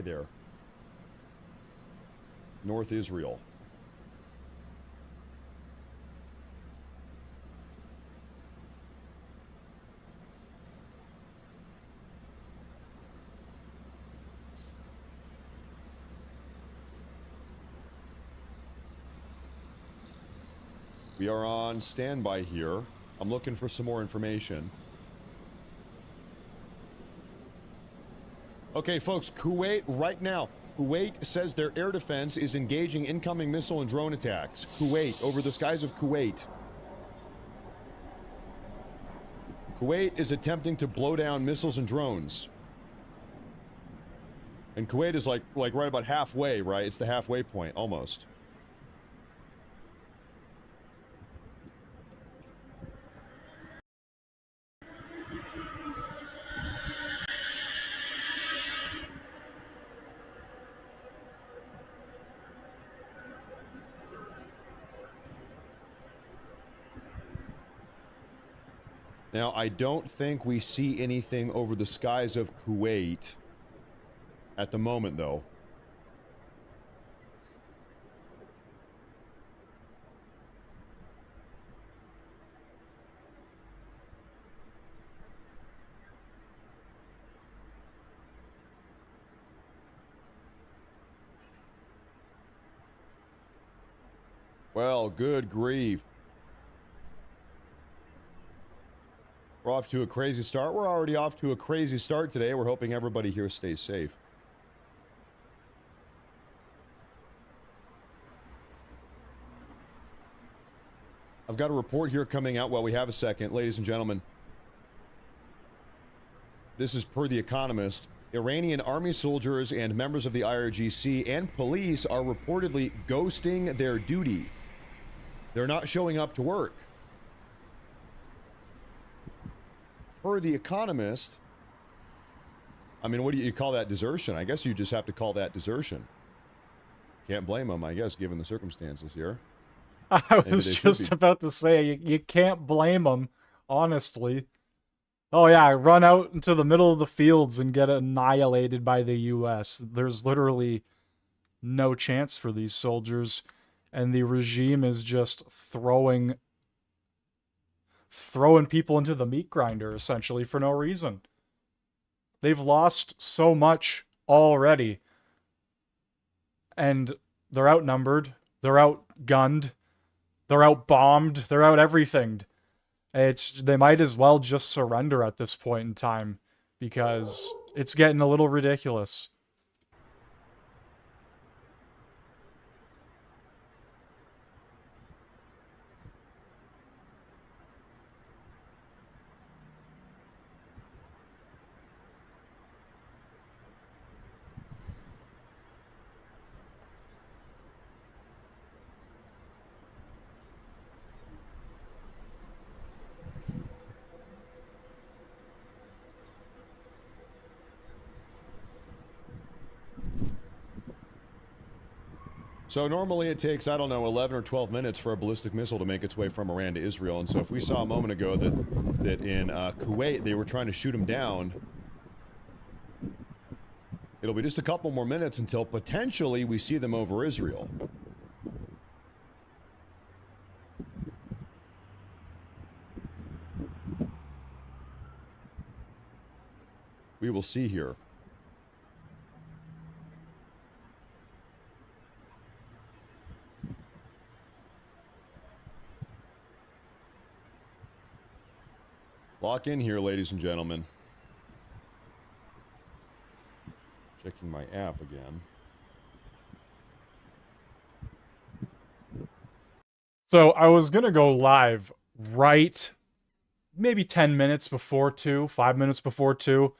there. North Israel. We are on standby here. I'm looking for some more information. Okay, folks, Kuwait right now. Kuwait says their air defense is engaging incoming missile and drone attacks. Kuwait, over the skies of Kuwait. Kuwait is attempting to blow down missiles and drones. And Kuwait is like right about halfway, right? It's the halfway point, almost. Now, I don't think we see anything over the skies of Kuwait at the moment, though. Well, good grief. We're off to a crazy start. We're already off to a crazy start today. We're hoping everybody here stays safe. I've got a report here coming out while we have a second, ladies and gentlemen. This is per The Economist. Iranian army soldiers and members of the IRGC and police are reportedly ghosting their duty. They're not showing up to work. Per The Economist, I mean, what do you call that? Desertion? I guess you just have to call that desertion. Can't blame them, I guess, given the circumstances here. I was just about to say, you can't blame them, honestly. Oh yeah, run out into the middle of the fields and get annihilated by the US. There's literally no chance for these soldiers, and the regime is just throwing people into the meat grinder, essentially, for no reason. They've lost so much already. And they're outnumbered, they're outgunned, they're outbombed, they're out everything. They might as well just surrender at this point in time, because it's getting a little ridiculous. So normally it takes, I don't know, 11 or 12 minutes for a ballistic missile to make its way from Iran to Israel. And so if we saw a moment ago that in Kuwait they were trying to shoot them down, it'll be just a couple more minutes until potentially we see them over Israel. We will see here. Lock in here, ladies and gentlemen. Checking my app again. So I was gonna go live right maybe 10 minutes before 2, 5 minutes before 2,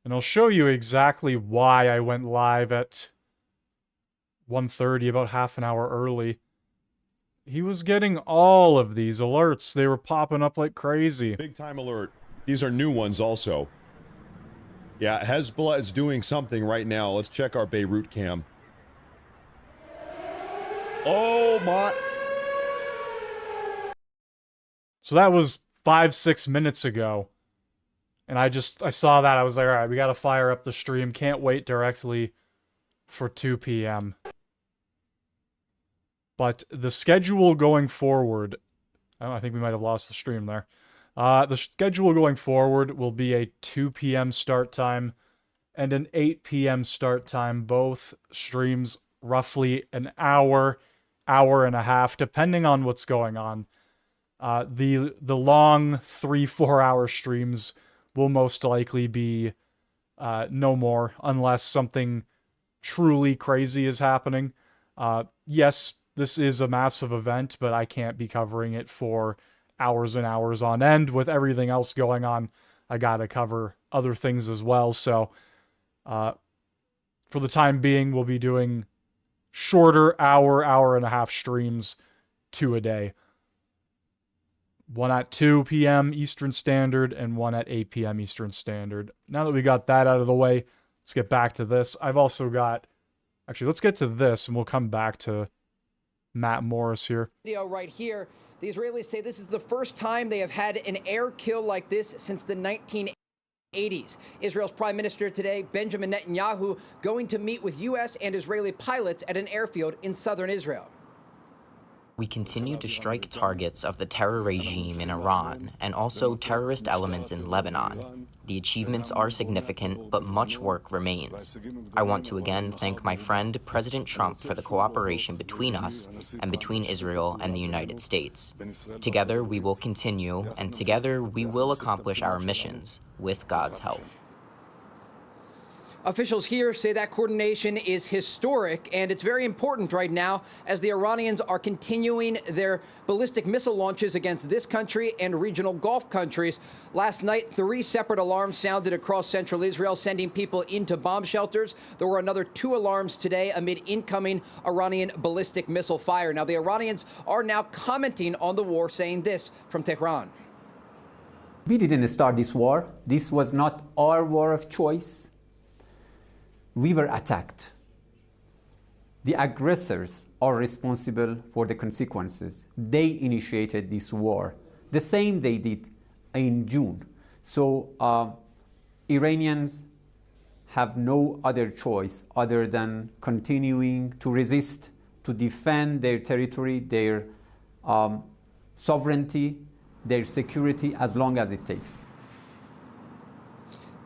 and I'll show you exactly why I went live at 1:30, about half an hour early. He was getting all of these alerts. They were popping up like crazy. Big time alert. These are new ones also. Yeah, Hezbollah is doing something right now. Let's check our Beirut cam. Oh my. So that was 5-6 minutes ago. And I saw that. I was like, all right, we got to fire up the stream. Can't wait directly for 2 p.m. But the schedule going forward, I think we might have lost the stream there. The schedule going forward will be a 2 p.m. start time and an 8 p.m. start time. Both streams roughly an hour, hour and a half, depending on what's going on. The long 3-4 hour streams will most likely be no more unless something truly crazy is happening. Yes, this is a massive event, but I can't be covering it for hours and hours on end. With everything else going on, I gotta cover other things as well. So for the time being, we'll be doing shorter hour and a half streams, 2 a day. One at 2 p.m. Eastern Standard and one at 8 p.m. Eastern Standard. Now that we got that out of the way, let's get back to this. I've also got... Actually, let's get to this and we'll come back to Matt Morris here. Video right here. The Israelis say this is the first time they have had an air kill like this since the 1980s. Israel's Prime Minister today, Benjamin Netanyahu, going to meet with U.S. and Israeli pilots at an airfield in southern Israel. We continue to strike targets of the terror regime in Iran and also terrorist elements in Lebanon. The achievements are significant, but much work remains. I want to again thank my friend President Trump for the cooperation between us and between Israel and the United States. Together we will continue, and together we will accomplish our missions, with God's help. Officials here say that coordination is historic, and it's very important right now as the Iranians are continuing their ballistic missile launches against this country and regional Gulf countries. Last night, 3 separate alarms sounded across central Israel, sending people into bomb shelters. There were another 2 alarms today amid incoming Iranian ballistic missile fire. Now, the Iranians are now commenting on the war, saying this from Tehran. We didn't start this war. This was not our war of choice. We were attacked. The aggressors are responsible for the consequences. They initiated this war, the same they did in June. So Iranians have no other choice other than continuing to resist, to defend their territory, their sovereignty, their security, as long as it takes.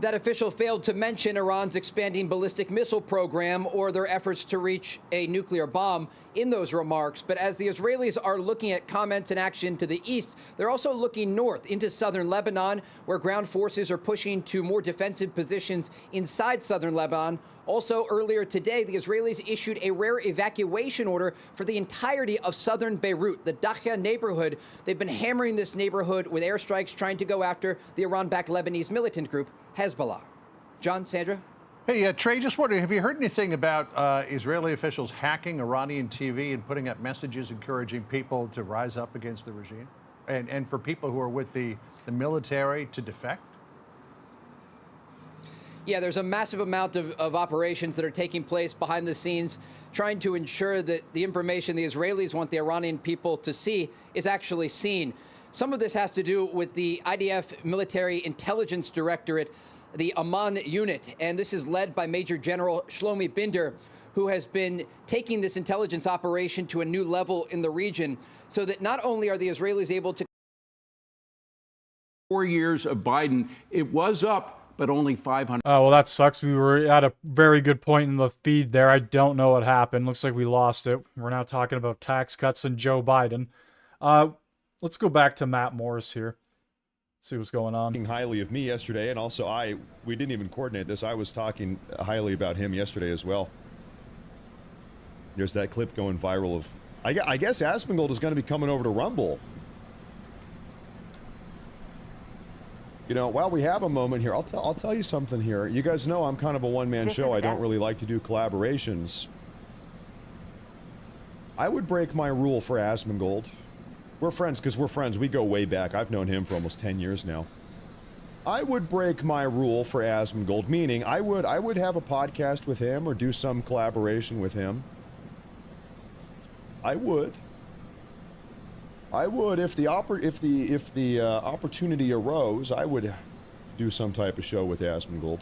That official failed to mention Iran's expanding ballistic missile program or their efforts to reach a nuclear bomb in those remarks. But as the Israelis are looking at comments and action to the east, they're also looking north into southern Lebanon, where ground forces are pushing to more defensive positions inside southern Lebanon. Also, earlier today, the Israelis issued a rare evacuation order for the entirety of southern Beirut, the Dakhia neighborhood. They've been hammering this neighborhood with airstrikes, trying to go after the Iran-backed Lebanese militant group, Hezbollah. John, Sandra? Hey, Trey, just wondering, have you heard anything about Israeli officials hacking Iranian TV and putting up messages encouraging people to rise up against the regime? And for people who are with the military to defect? Yeah, there's a massive amount of operations that are taking place behind the scenes, trying to ensure that the information the Israelis want the Iranian people to see is actually seen. Some of this has to do with the IDF Military Intelligence Directorate, the Amman unit, and this is led by Major General Shlomi Binder, who has been taking this intelligence operation to a new level in the region, so that not only are the Israelis able to... 4 years of Biden, it was up, but only 500. Oh, well, that sucks. We were at a very good point in the feed there. I don't know what happened. Looks like we lost it. We're now talking about tax cuts and Joe Biden. Let's go back to Matt Morris here. See what's going on. Highly of me yesterday, and also we didn't even coordinate this. I was talking highly about him yesterday as well. There's that clip going viral of, I guess Asmongold is going to be coming over to Rumble. You know, while we have a moment here, I'll tell you something here. You guys know I'm kind of a one-man show. I don't really like to do collaborations. I would break my rule for Asmongold. We're friends because we're friends. We go way back. I've known him for almost 10 years now. I would break my rule for Asmongold, meaning I would have a podcast with him or do some collaboration with him. I would if the opportunity arose, I would do some type of show with Asmongold.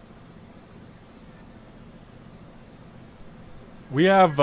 We have,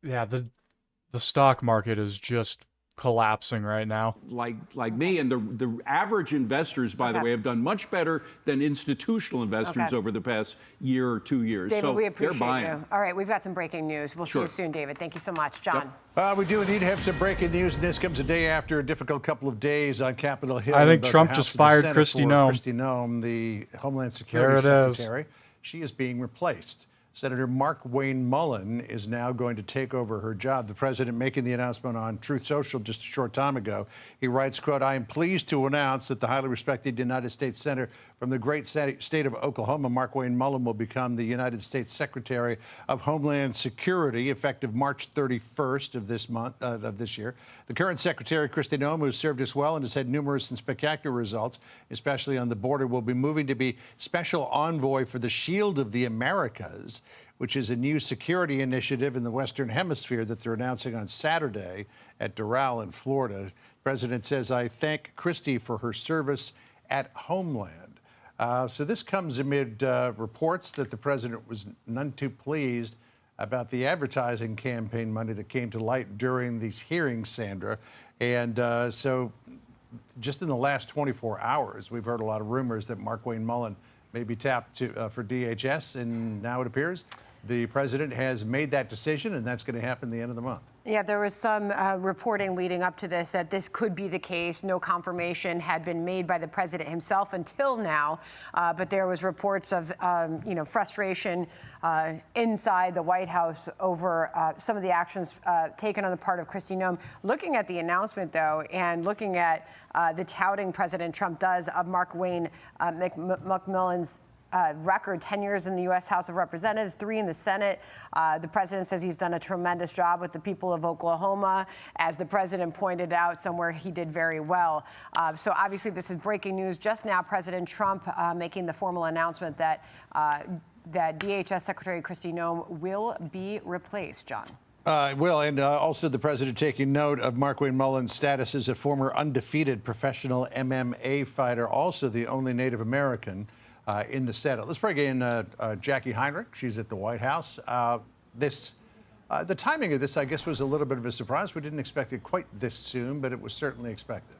yeah, the stock market is just collapsing right now. Like me, and the average investors, by the way, have done much better than institutional investors over the past year or 2 years. David, so we appreciate they're buying. you. All right, we've got some breaking news. We'll see you soon, David. Thank you so much. John. We do indeed have some breaking news. This comes a day after a difficult couple of days on Capitol Hill. I think Trump just fired Kristi Noem. Kristi Noem, the Homeland Security Secretary. She is being replaced. Senator Mark Wayne Mullen is now going to take over her job. The president making the announcement on Truth Social just a short time ago. He writes, quote, "I am pleased to announce that the highly respected United States Senator from the great state of Oklahoma, Mark Wayne Mullen, will become the United States Secretary of Homeland Security effective March 31st of this month, of this year. The current Secretary, Kristi Noem, who has served us well and has had numerous and spectacular results, especially on the border, will be moving to be Special Envoy for the Shield of the Americas, which is a new security initiative in the Western Hemisphere that they're announcing on Saturday at Doral in Florida. The president says, "I thank Kristi for her service at Homeland." So this comes amid reports that the president was none too pleased about the advertising campaign money that came to light during these hearings, Sandra. And so just in the last 24 hours, we've heard a lot of rumors that Mark Wayne Mullen may be tapped for DHS, and now it appears the president has made that decision, and that's going to happen at the end of the month. Yeah, there was some reporting leading up to this that this could be the case. No confirmation had been made by the president himself until now, but there was reports of frustration inside the White House over some of the actions taken on the part of Kristi Noem. Looking at the announcement, though, and looking at the touting President Trump does of Mark Wayne McMillan's record, 10 years in the U.S. House of Representatives, 3 in the Senate. The president says he's done a tremendous job with the people of Oklahoma. As the president pointed out, somewhere he did very well. So obviously this is breaking news. Just now, President Trump making the formal announcement that that DHS Secretary Kristi Noem will be replaced, John. Well, and also the president taking note of Mark Wayne Mullen's status as a former undefeated professional MMA fighter, also the only Native American in the Senate. Let's bring in Jackie Heinrich. She's at the White House. The timing of this, I guess, was a little bit of a surprise. We didn't expect it quite this soon, but it was certainly expected.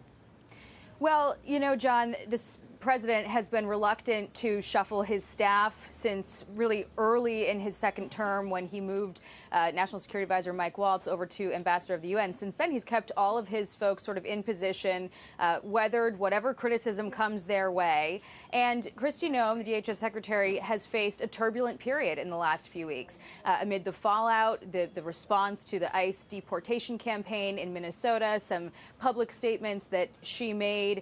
Well, you know, John, this president has been reluctant to shuffle his staff since really early in his second term when he moved National Security Advisor Mike Waltz over to Ambassador of the UN. Since then, he's kept all of his folks sort of in position, weathered whatever criticism comes their way. And Kristi Noem, the DHS Secretary, has faced a turbulent period in the last few weeks. Amid the fallout, the response to the ICE deportation campaign in Minnesota, some public statements that she made,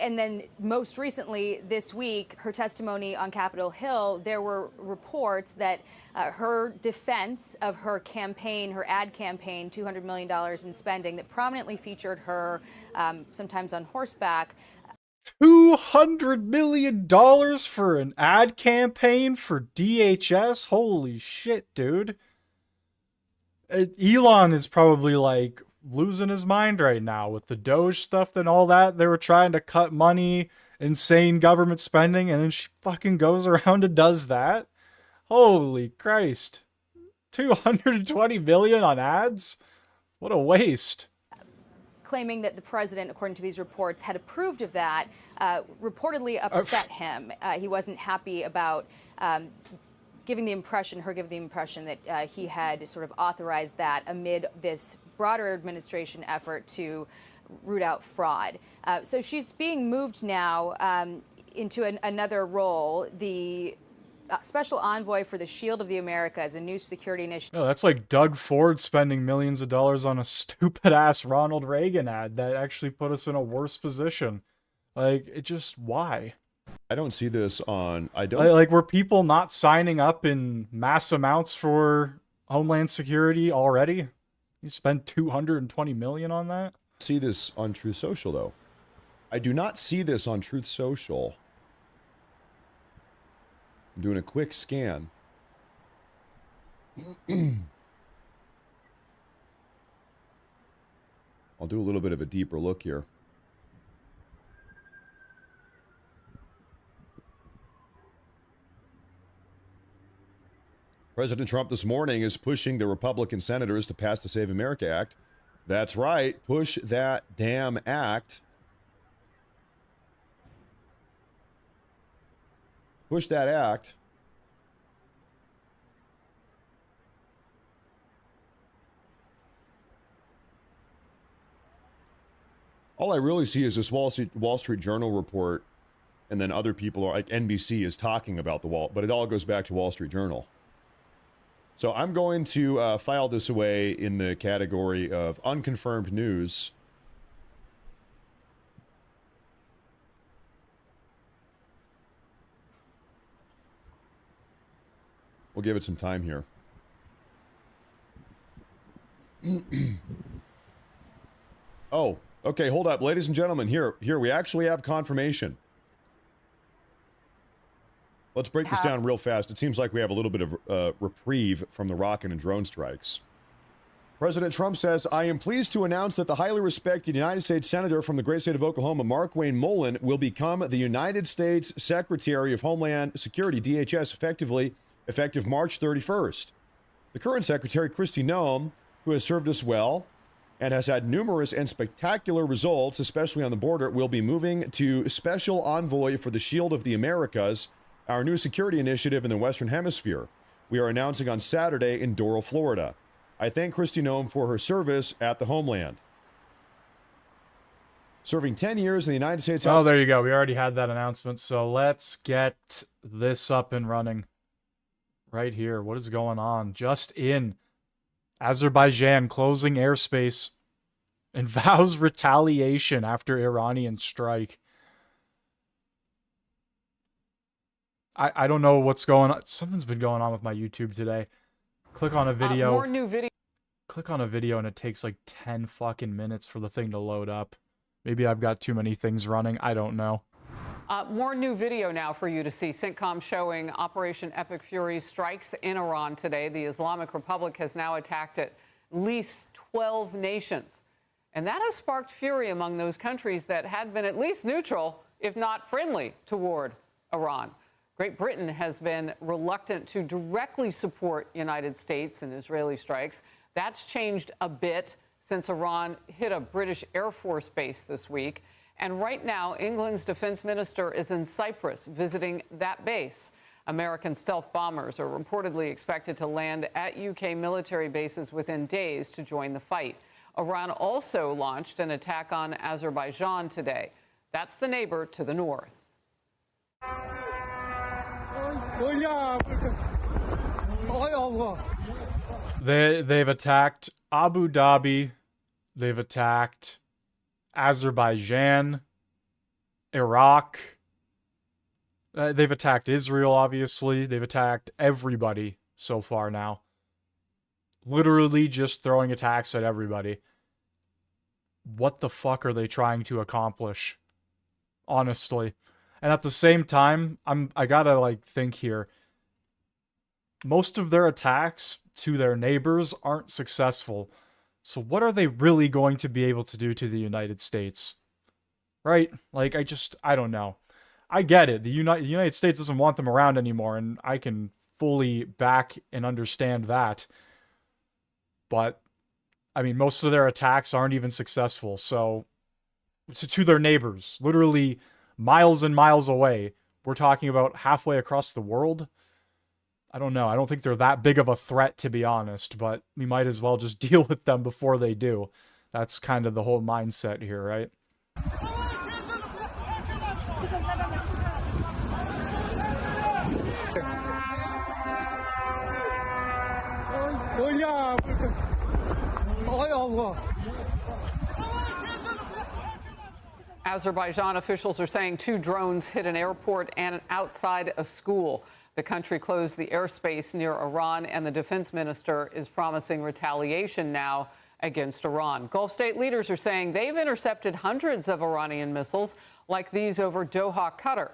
and then most recently this week, her testimony on Capitol Hill, there were reports that her defense of her campaign, her ad campaign, $200 million in spending that prominently featured her sometimes on horseback. $200 million for an ad campaign for DHS? Holy shit, dude. Elon is probably like losing his mind right now with the Doge stuff and all that. They were trying to cut money, insane government spending, and then she fucking goes around and does that. Holy Christ. 220 million on ads? What a waste. Claiming that the president, according to these reports, had approved of that, reportedly upset him. He wasn't happy about giving the impression that he had sort of authorized that amid this broader administration effort to root out fraud. So she's being moved now into another role, the Special Envoy for the Shield of the Americas, a new security initiative. No, that's like Doug Ford spending millions of dollars on a stupid-ass Ronald Reagan ad that actually put us in a worse position. Like, it just, why? I don't see this on... Like, were people not signing up in mass amounts for Homeland Security already? You spent $220 million on that? See this on Truth Social, though. I do not see this on Truth Social. I'm doing a quick scan. I'll do a little bit of a deeper look here. President Trump this morning is pushing the Republican senators to pass the Save America Act. That's right. Push that damn act. Push that act. All I really see is this Wall Street Journal report, and then other people, are like NBC, is talking about the wall, but it all goes back to Wall Street Journal. So I'm going to file this away in the category of unconfirmed news. We'll give it some time here. Oh, okay, hold up. Ladies and gentlemen, here, we actually have confirmation. Let's break this down real fast. It seems like we have a little bit of reprieve from the rocket and drone strikes. President Trump says, I am pleased to announce that the highly respected United States Senator from the great state of Oklahoma, Mark Wayne Mullen, will become the United States Secretary of Homeland Security, DHS, effective March 31st. The current Secretary, Kristi Noem, who has served us well and has had numerous and spectacular results, especially on the border, will be moving to Special Envoy for the Shield of the Americas, our new security initiative in the Western Hemisphere. We are announcing on Saturday in Doral, Florida. I thank Kristi Noem for her service at the homeland. Serving 10 years in the United States... Oh, there you go. We already had that announcement. So let's get this up and running. Right here. What is going on? Just in. Azerbaijan closing airspace and vows retaliation after Iranian strike. I don't know what's going on. Something's been going on with my YouTube today. Click on a video. More new video. Click on a video and it takes like 10 fucking minutes for the thing to load up. Maybe I've got too many things running. I don't know. More new video now for you to see. CENTCOM showing Operation Epic Fury strikes in Iran today. The Islamic Republic has now attacked at least 12 nations. And that has sparked fury among those countries that had been at least neutral, if not friendly, toward Iran. Great Britain has been reluctant to directly support United States and Israeli strikes. That's changed a bit since Iran hit a British Air Force base this week. And right now, England's defense minister is in Cyprus visiting that base. American stealth bombers are reportedly expected to land at UK military bases within days to join the fight. Iran also launched an attack on Azerbaijan today. That's the neighbor to the north. They've attacked Abu Dhabi. They've attacked Azerbaijan, Iraq. They've attacked Israel, obviously. They've attacked everybody so far now. Literally just throwing attacks at everybody. What the fuck are they trying to accomplish? Honestly. And at the same time, I gotta like think here. Most of their attacks to their neighbors aren't successful. So what are they really going to be able to do to the United States? Right? Like, I don't know. I get it. The United States doesn't want them around anymore, and I can fully back and understand that. But, I mean, most of their attacks aren't even successful. So, to their neighbors, literally miles and miles away. We're talking about halfway across the world. I don't know. I don't think they're that big of a threat, to be honest, but we might as well just deal with them before they do. That's kind of the whole mindset here, right? Azerbaijan officials are saying 2 drones hit an airport and outside a school. The country closed the airspace near Iran, and the defense minister is promising retaliation now against Iran. Gulf state leaders are saying they've intercepted hundreds of Iranian missiles like these over Doha, Qatar.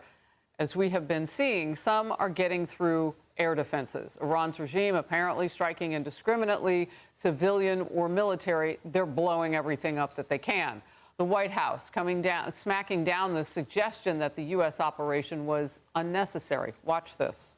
As we have been seeing, some are getting through air defenses. Iran's regime apparently striking indiscriminately, civilian or military. They're blowing everything up that they can. The White House smacking down the suggestion that the U.S. operation was unnecessary. Watch this.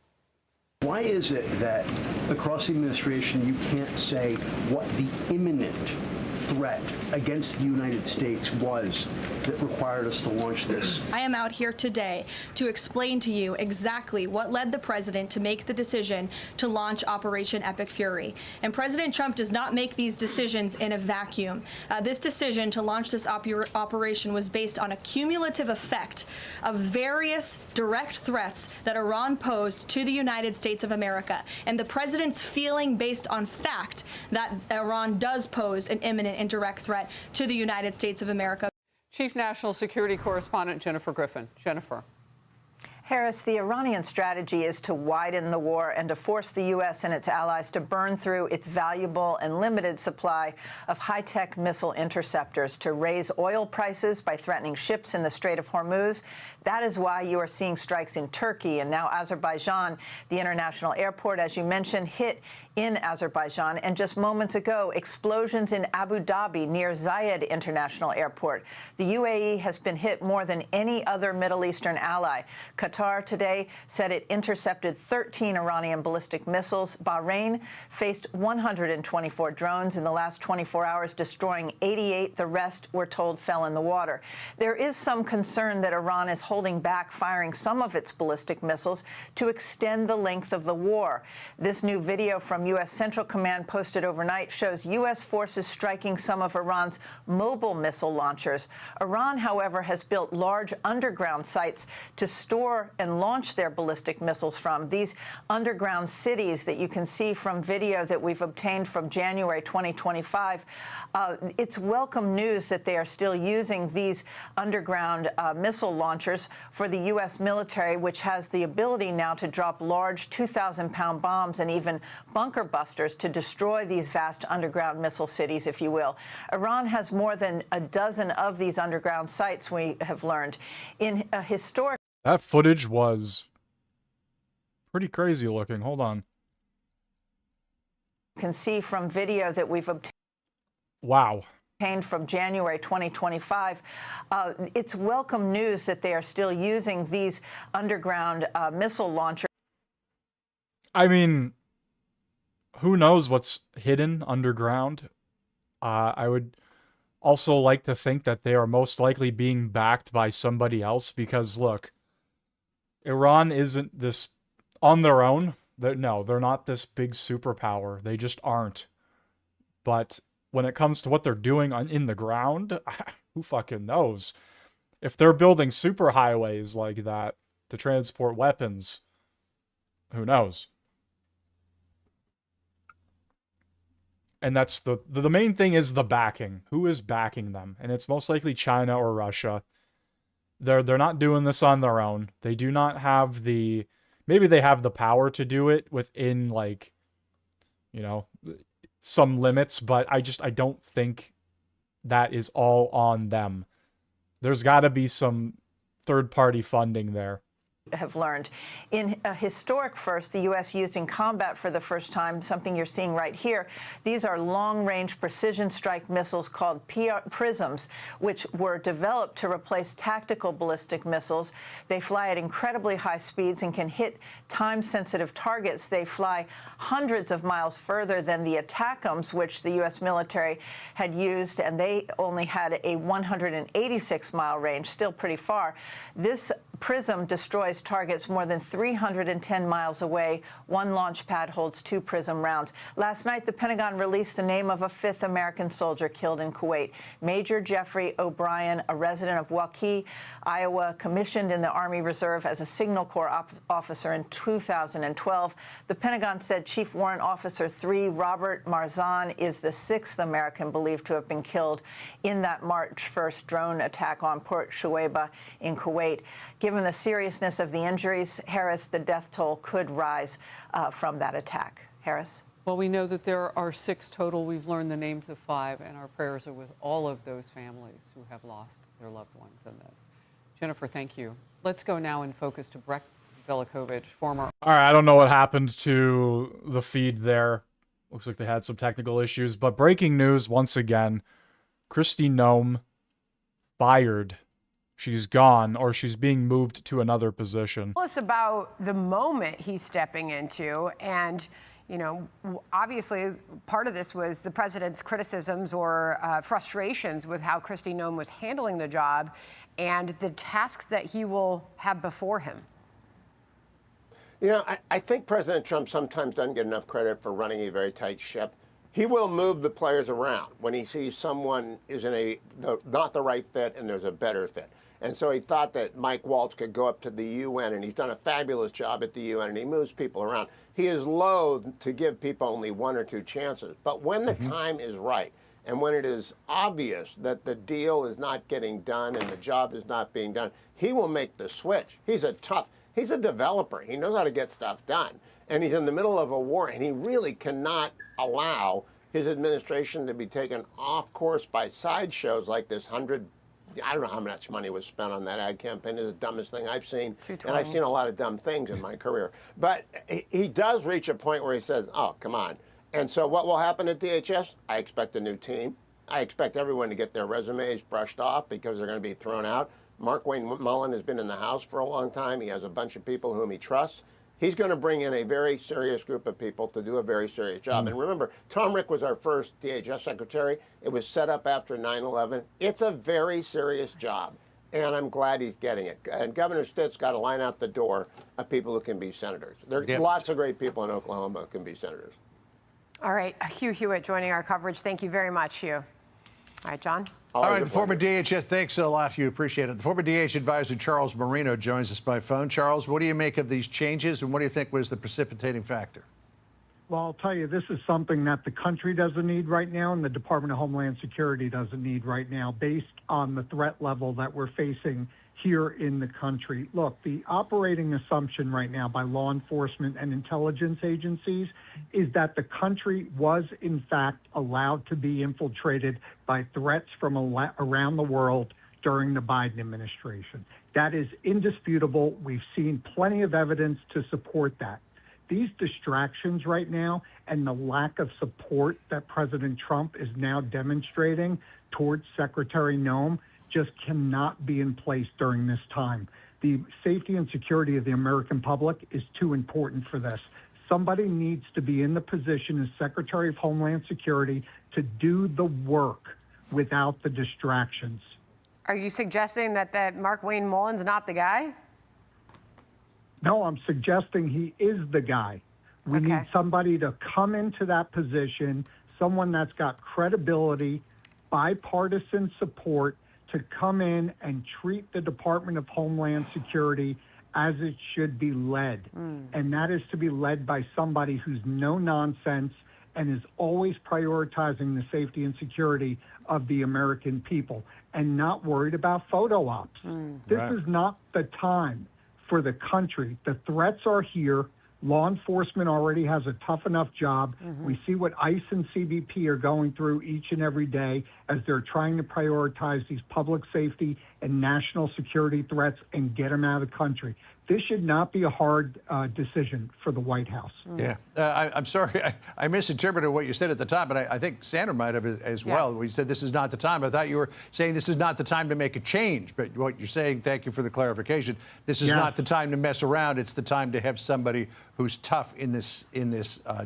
Why is it that across the administration you can't say what the imminent threat against the United States was that required us to launch this? I am out here today to explain to you exactly what led the president to make the decision to launch Operation Epic Fury. And President Trump does not make these decisions in a vacuum. This decision to launch this operation was based on a cumulative effect of various direct threats that Iran posed to the United States of America. And the president's feeling based on fact that Iran does pose an imminent and direct threat to the United States of America. Chief National Security Correspondent Jennifer Griffin. Jennifer. Harris, the Iranian strategy is to widen the war and to force the U.S. and its allies to burn through its valuable and limited supply of high-tech missile interceptors, to raise oil prices by threatening ships in the Strait of Hormuz. That is why you are seeing strikes in Turkey and now Azerbaijan. The international airport, as you mentioned, hit in Azerbaijan, and just moments ago, explosions in Abu Dhabi near Zayed International Airport. The UAE has been hit more than any other Middle Eastern ally. Qatar today said it intercepted 13 Iranian ballistic missiles. Bahrain faced 124 drones in the last 24 hours, destroying 88. The rest, we're told, fell in the water. There is some concern that Iran is holding back firing some of its ballistic missiles to extend the length of the war. This new video from U.S. Central Command posted overnight shows U.S. forces striking some of Iran's mobile missile launchers. Iran, however, has built large underground sites to store and launch their ballistic missiles from. These underground cities that you can see from video that we've obtained from January 2025, it's welcome news that they are still using these underground missile launchers for the U.S. military, which has the ability now to drop large 2,000-pound bombs and even bunker busters to destroy these vast underground missile cities, if you will. Iran has more than a dozen of these underground sites, we have learned. In a historic... That footage was pretty crazy looking. Hold on. You can see from video that we've obtained. Wow. From January 2025. It's welcome news that they are still using these underground missile launchers. I mean, who knows what's hidden underground? I would also like to think that they are most likely being backed by somebody else because, look, Iran isn't this on their own. No, they're not this big superpower. They just aren't. But when it comes to what they're doing in the ground, who fucking knows? If they're building superhighways like that to transport weapons, who knows? And that's the main thing is the backing. Who is backing them? And it's most likely China or Russia. They're not doing this on their own. They do not have the... Maybe they have the power to do it within, like, you know, some limits, but I don't think that is all on them. There's got to be some third-party funding there. Have learned. In a historic first, the U.S. used in combat for the first time, something you're seeing right here. These are long-range precision strike missiles called PRISMs, which were developed to replace tactical ballistic missiles. They fly at incredibly high speeds and can hit time-sensitive targets. They fly hundreds of miles further than the ATACMs, which the U.S. military had used, and they only had a 186-mile range, still pretty far. This PRISM destroys targets more than 310 miles away. One launch pad holds 2 PRISM rounds. Last night, the Pentagon released the name of a 5th American soldier killed in Kuwait. Major Jeffrey O'Brien, a resident of Waukee, Iowa, commissioned in the Army Reserve as a Signal Corps officer in 2012. The Pentagon said Chief Warrant Officer 3 Robert Marzan is the 6th American believed to have been killed in that March 1st drone attack on Port Shuaibah in Kuwait. Given the seriousness of the injuries, Harris, the death toll could rise from that attack. Harris? Well, we know that there are 6 total. We've learned the names of 5, and our prayers are with all of those families who have lost their loved ones in this. Jennifer, thank you. Let's go now and focus to Brett Velikovich, former... All right, I don't know what happened to the feed there. Looks like they had some technical issues, but breaking news once again. Kristi Noem fired she's gone or she's being moved to another position. Tell us about the moment he's stepping into. And, you know, obviously part of this was the president's criticisms or frustrations with how Kristi Noem was handling the job and the tasks that he will have before him. You know, I think President Trump sometimes doesn't get enough credit for running a very tight ship. He will move the players around when he sees someone is in not the right fit and there's a better fit. And so he thought that Mike Waltz could go up to the UN, and he's done a fabulous job at the UN, and he moves people around. He is loath to give people only 1 or 2 chances. But when the time is right, and when it is obvious that the deal is not getting done and the job is not being done, he will make the switch. He's a developer. He knows how to get stuff done. And he's in the middle of a war, and he really cannot allow his administration to be taken off course by sideshows like this I don't know how much money was spent on that ad campaign. It's the dumbest thing I've seen. And I've seen a lot of dumb things in my career. But he does reach a point where he says, oh, come on. And so what will happen at DHS? I expect a new team. I expect everyone to get their resumes brushed off because they're going to be thrown out. Mark Wayne Mullen has been in the House for a long time. He has a bunch of people whom he trusts. He's going to bring in a very serious group of people to do a very serious job. And remember, Tom Rick was our first DHS secretary. It was set up after 9/11. It's a very serious job, and I'm glad he's getting it. And Governor Stitt's got to line out the door of people who can be senators. There are lots of great people in Oklahoma who can be senators. All right, Hugh Hewitt joining our coverage. Thank you very much, Hugh. All right, John. All right, the former DHS, thanks a lot, Hugh, appreciate it. The former DH advisor Charles Marino joins us by phone. Charles, what do you make of these changes, and what do you think was the precipitating factor? Well, I'll tell you, this is something that the country doesn't need right now, and the Department of Homeland Security doesn't need right now, based on the threat level that we're facing here in the country. Look, the operating assumption right now by law enforcement and intelligence agencies is that the country was, in fact, allowed to be infiltrated by threats from around the world during the Biden administration. That is indisputable. We've seen plenty of evidence to support that. These distractions right now and the lack of support that President Trump is now demonstrating towards Secretary Noem just cannot be in place during this time. The safety and security of the American public is too important for this. Somebody needs to be in the position as Secretary of Homeland Security to do the work without the distractions. Are you suggesting that Mark Wayne Mullen's not the guy? No, I'm suggesting he is the guy. We need somebody to come into that position, someone that's got credibility, bipartisan support, to come in and treat the Department of Homeland Security as it should be led. And that is to be led by somebody who's no nonsense and is always prioritizing the safety and security of the American people and not worried about photo ops. This is not the time for the country. The threats are here. Law enforcement already has a tough enough job. We see what ICE and CBP are going through each and every day as they're trying to prioritize these public safety and national security threats and get them out of the country. This should not be a hard decision for the White House. Yeah, I'm sorry, I misinterpreted what you said at the time, but I think Sandra might have as well. When you said this is not the time, I thought you were saying this is not the time to make a change. But what you're saying, thank you for the clarification, this is not the time to mess around. It's the time to have somebody who's tough in this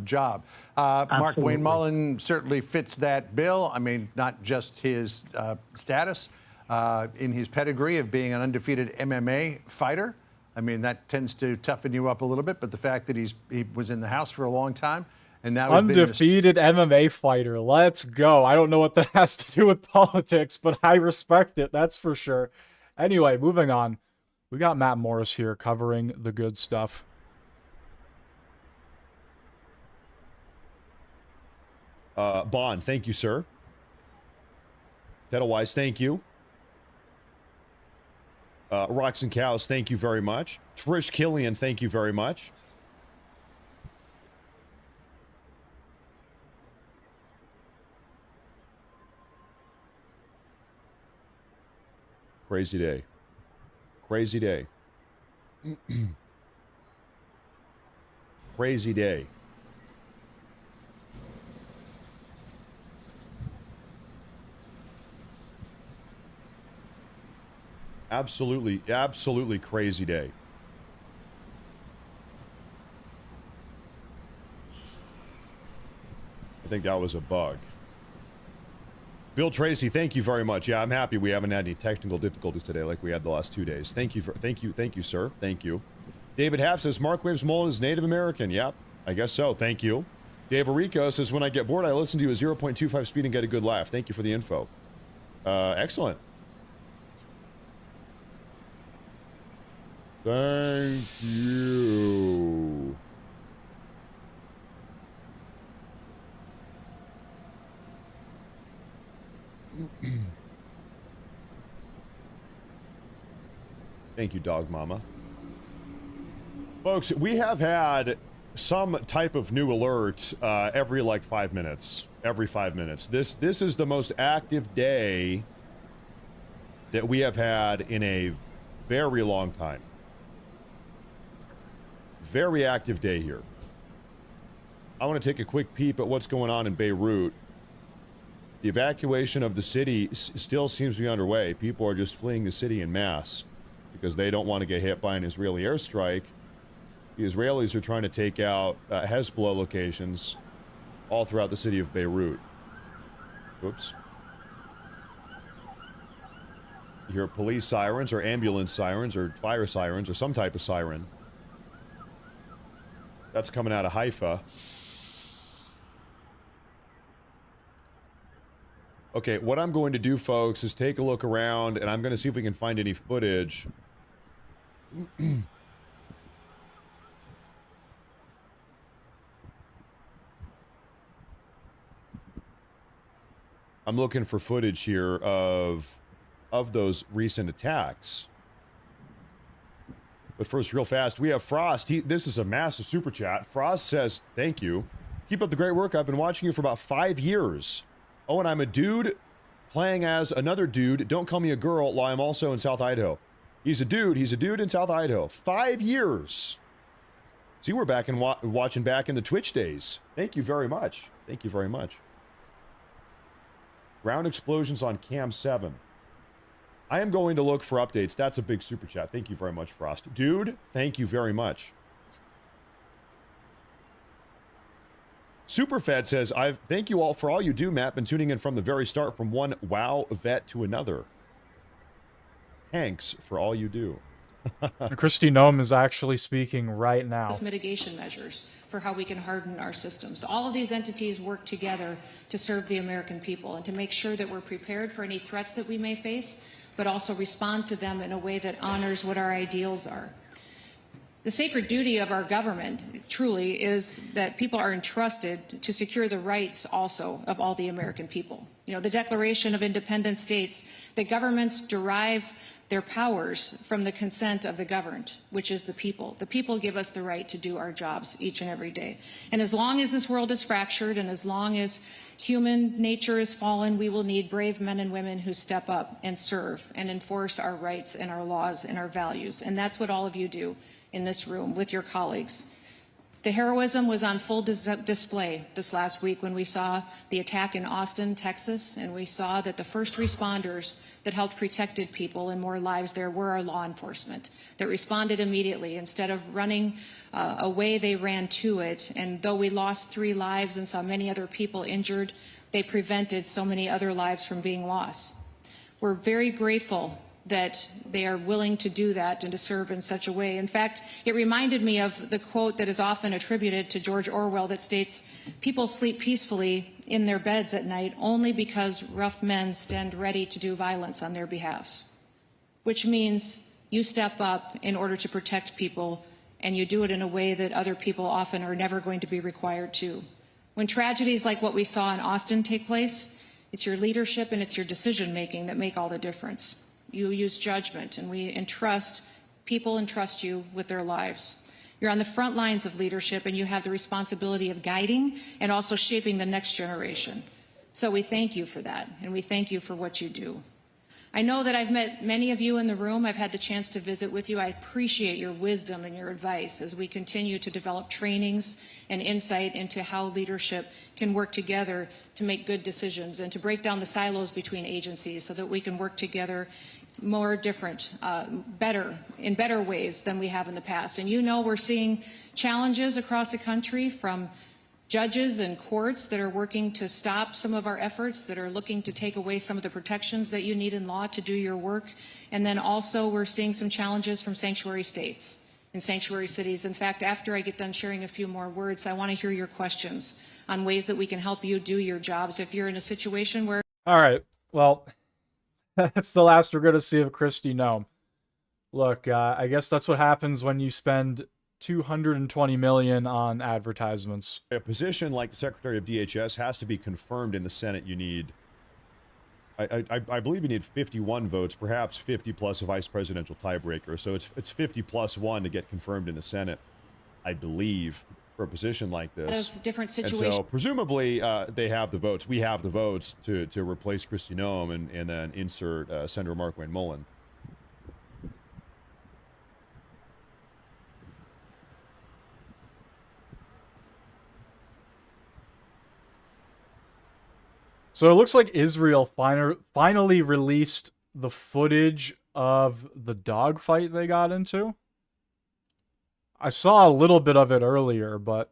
job. Mark Wayne Mullen certainly fits that bill. I mean, not just his status in his pedigree of being an undefeated MMA fighter. I mean, that tends to toughen you up a little bit, but the fact that he was in the House for a long time and now undefeated MMA fighter. Let's go. I don't know what that has to do with politics, but I respect it. That's for sure. Anyway, moving on. We got Matt Morris here covering the good stuff. Bond, thank you, sir. Edelweiss, thank you. Rocks and Cows, thank you very much. Trish Killian, thank you very much. Crazy day. Crazy day. Crazy day. Absolutely, absolutely crazy day. I think that was a bug. Bill Tracy, thank you very much. Yeah, I'm happy we haven't had any technical difficulties today like we had the last 2 days. Thank you, sir. Thank you. David Happ says Mark Waves Mullen is Native American. Yep, I guess so. Thank you. Dave Arico says when I get bored, I listen to you at 0.25 speed and get a good laugh. Thank you for the info. Excellent. Thank you. Thank you, Dog Mama. Folks, we have had some type of new alert every like 5 minutes. Every 5 minutes. This is the most active day that we have had in a very long time. Very active day here. I want to take a quick peep at what's going on in Beirut. The evacuation of the city still seems to be underway. People are just fleeing the city en masse because they don't want to get hit by an Israeli airstrike. The Israelis are trying to take out Hezbollah locations all throughout the city of Beirut. Oops. You hear police sirens or ambulance sirens or fire sirens or some type of siren. That's coming out of Haifa. Okay, what I'm going to do, folks, is take a look around, and I'm going to see if we can find any footage. I'm looking for footage here of those recent attacks. But first, real fast, we have Frost. This is a massive super chat. Frost says, thank you. Keep up the great work. I've been watching you for about 5 years. Oh, and I'm a dude playing as another dude. Don't call me a girl while I'm also in South Idaho. He's a dude in South Idaho. 5 years. See, we're back and watching back in the Twitch days. Thank you very much. Thank you very much. Ground explosions on Cam 7. I am going to look for updates. That's a big super chat. Thank you very much, Frost. Dude, thank you very much. Superfed says, thank you all for all you do, Matt. Been tuning in from the very start, from one WoW vet to another. Thanks for all you do. Kristi Noem is actually speaking right now. Mitigation measures for how we can harden our systems. All of these entities work together to serve the American people and to make sure that we're prepared for any threats that we may face, but also respond to them in a way that honors what our ideals are. The sacred duty of our government, truly, is that people are entrusted to secure the rights also of all the American people. You know, the Declaration of Independence states that governments derive their powers from the consent of the governed, which is the people. The people give us the right to do our jobs each and every day. And as long as this world is fractured and as long as human nature is fallen, we will need brave men and women who step up and serve and enforce our rights and our laws and our values. And that's what all of you do in this room with your colleagues. The heroism was on full display this last week when we saw the attack in Austin, Texas, and we saw that the first responders that helped protected people and more lives there were our law enforcement that responded immediately. Instead of running away, they ran to it. And though we lost 3 lives and saw many other people injured, they prevented so many other lives from being lost. We're very grateful that they are willing to do that and to serve in such a way. In fact, it reminded me of the quote that is often attributed to George Orwell that states, "People sleep peacefully in their beds at night only because rough men stand ready to do violence on their behalfs," which means you step up in order to protect people, and you do it in a way that other people often are never going to be required to. When tragedies like what we saw in Austin take place, it's your leadership and it's your decision-making that make all the difference. You use judgment, and people entrust you with their lives. You're on the front lines of leadership, and you have the responsibility of guiding and also shaping the next generation. So we thank you for that, and we thank you for what you do. I know that I've met many of you in the room. I've had the chance to visit with you. I appreciate your wisdom and your advice as we continue to develop trainings and insight into how leadership can work together to make good decisions and to break down the silos between agencies so that we can work together more different, in better ways than we have in the past. And you know we're seeing challenges across the country from judges and courts that are working to stop some of our efforts, that are looking to take away some of the protections that you need in law to do your work. And then also we're seeing some challenges from sanctuary states and sanctuary cities. In fact, after I get done sharing a few more words, I want to hear your questions on ways that we can help you do your jobs if you're in a situation where... All right, well, that's the last we're going to see of Kristi Noem. Look, I guess that's what happens when you spend $220 million on advertisements. A position like the Secretary of DHS has to be confirmed in the Senate. You need, I believe you need 51 votes, perhaps 50 plus a vice presidential tiebreaker. So it's 50 plus 1 to get confirmed in the Senate, I believe, for a position like this. Different and situations. so presumably they have the votes. We have the votes to replace Kristi Noem and then insert Senator Markwayne Mullin. So it looks like Israel finally released the footage of the dogfight they got into. I saw a little bit of it earlier, but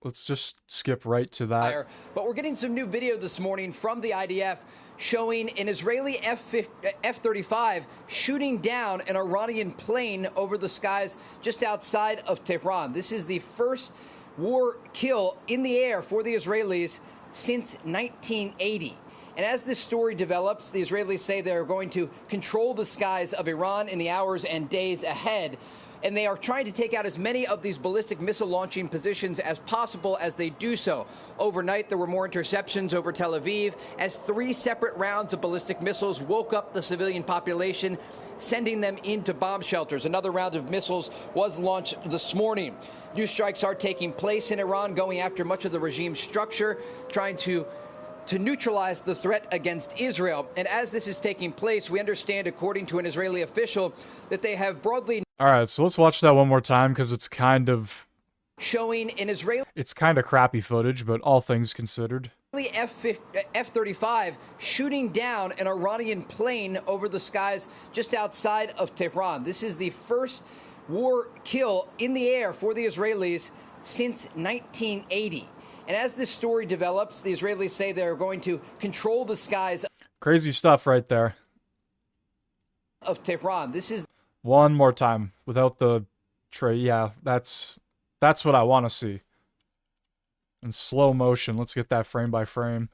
let's just skip right to that. But we're getting some new video this morning from the IDF showing an Israeli F-35 shooting down an Iranian plane over the skies just outside of Tehran. This is the first war kill in the air for the Israelis since 1980. And as this story develops, the Israelis say they're going to control the skies of Iran in the hours and days ahead. And they are trying to take out as many of these ballistic missile launching positions as possible as they do so. Overnight, there were more interceptions over Tel Aviv as 3 separate rounds of ballistic missiles woke up the civilian population, sending them into bomb shelters. Another round of missiles was launched this morning. New strikes are taking place in Iran, going after much of the regime's structure, trying to neutralize the threat against Israel. And as this is taking place, we understand, according to an Israeli official, that they have broadly... All right, so let's watch that one more time because it's kind of... showing an Israeli... It's kind of crappy footage, but all things considered. F-35 shooting down an Iranian plane over the skies just outside of Tehran. This is the first war kill in the air for the Israelis since 1980. And as this story develops, the Israelis say they're going to control the skies. Crazy stuff right there. Of Tehran. This is one more time without the tray. Yeah, that's what I want to see. In slow motion. Let's get that frame by frame.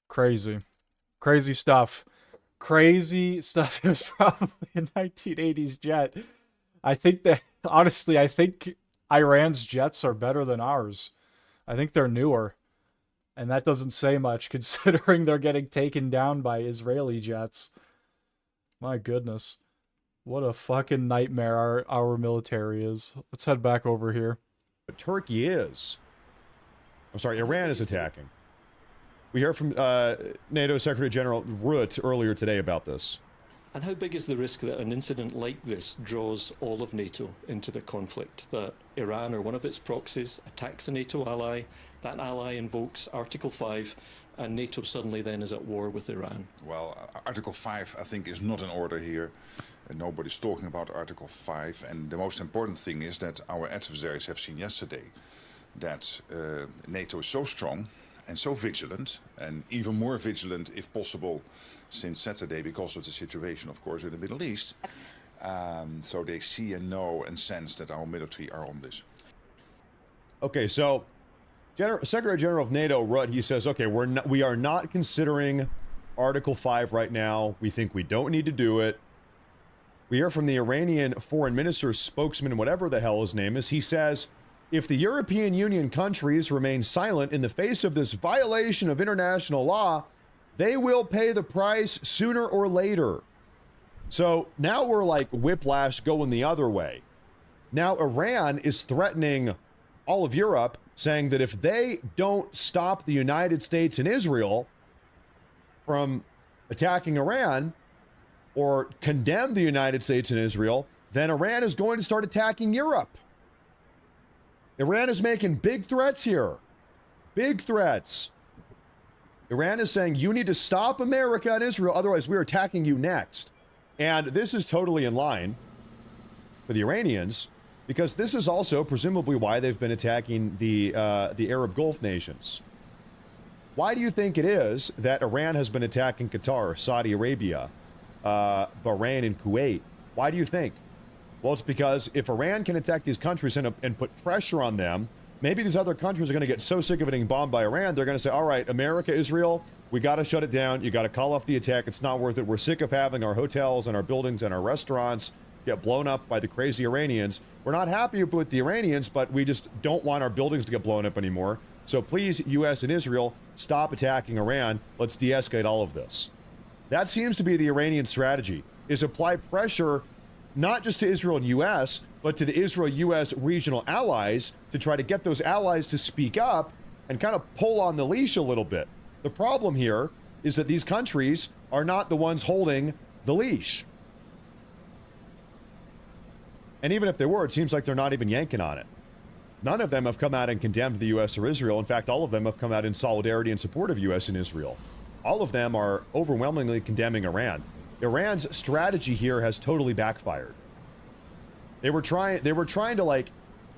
Crazy. Crazy stuff. Crazy stuff. It was probably a 1980s jet. I think that, honestly, I think Iran's jets are better than ours. I think they're newer. And that doesn't say much considering they're getting taken down by Israeli jets. My goodness. What a fucking nightmare our military is. Let's head back over here. But Turkey is. I'm sorry, Iran is attacking. We heard from NATO Secretary General Rutte earlier today about this. And how big is the risk that an incident like this draws all of NATO into the conflict? That Iran or one of its proxies attacks a NATO ally, that ally invokes Article 5, and NATO suddenly then is at war with Iran? Well, Article 5, I think, is not in order here. Nobody's talking about Article 5. And the most important thing is that our adversaries have seen yesterday that NATO is so strong and so vigilant, and even more vigilant if possible since Saturday because of the situation, of course, in the Middle East. So they see and know and sense that our military are on this. Okay, so Secretary General of NATO, Rutte, he says, okay, we are not considering Article 5 right now. We think we don't need to do it. We hear from the Iranian foreign minister's spokesman, whatever the hell his name is. He says, if the European Union countries remain silent in the face of this violation of international law, they will pay the price sooner or later. So now we're like whiplash going the other way. Now Iran is threatening all of Europe, saying that if they don't stop the United States and Israel from attacking Iran or condemn the United States and Israel, then Iran is going to start attacking Europe. Iran is making big threats here. Big threats. Iran is saying, you need to stop America and Israel, otherwise we're attacking you next. And this is totally in line for the Iranians, because this is also presumably why they've been attacking the Arab Gulf nations. Why do you think it is that Iran has been attacking Qatar, Saudi Arabia, Bahrain, and Kuwait? Why do you think? Well, it's because if Iran can attack these countries and put pressure on them, maybe these other countries are going to get so sick of it getting bombed by Iran, they're going to say, all right, America, Israel, we got to shut it down. You got to call off the attack. It's not worth it. We're sick of having our hotels and our buildings and our restaurants get blown up by the crazy Iranians. We're not happy with the Iranians, but we just don't want our buildings to get blown up anymore. So please, U.S. and Israel, stop attacking Iran. Let's de-escalate all of this. That seems to be the Iranian strategy, is apply pressure not just to Israel and U.S., but to the Israel-U.S. regional allies to try to get those allies to speak up and kind of pull on the leash a little bit. The problem here is that these countries are not the ones holding the leash. And even if they were, it seems like they're not even yanking on it. None of them have come out and condemned the U.S. or Israel. In fact, all of them have come out in solidarity and support of U.S. and Israel. All of them are overwhelmingly condemning Iran. Iran's strategy here has totally backfired. They were trying to, like,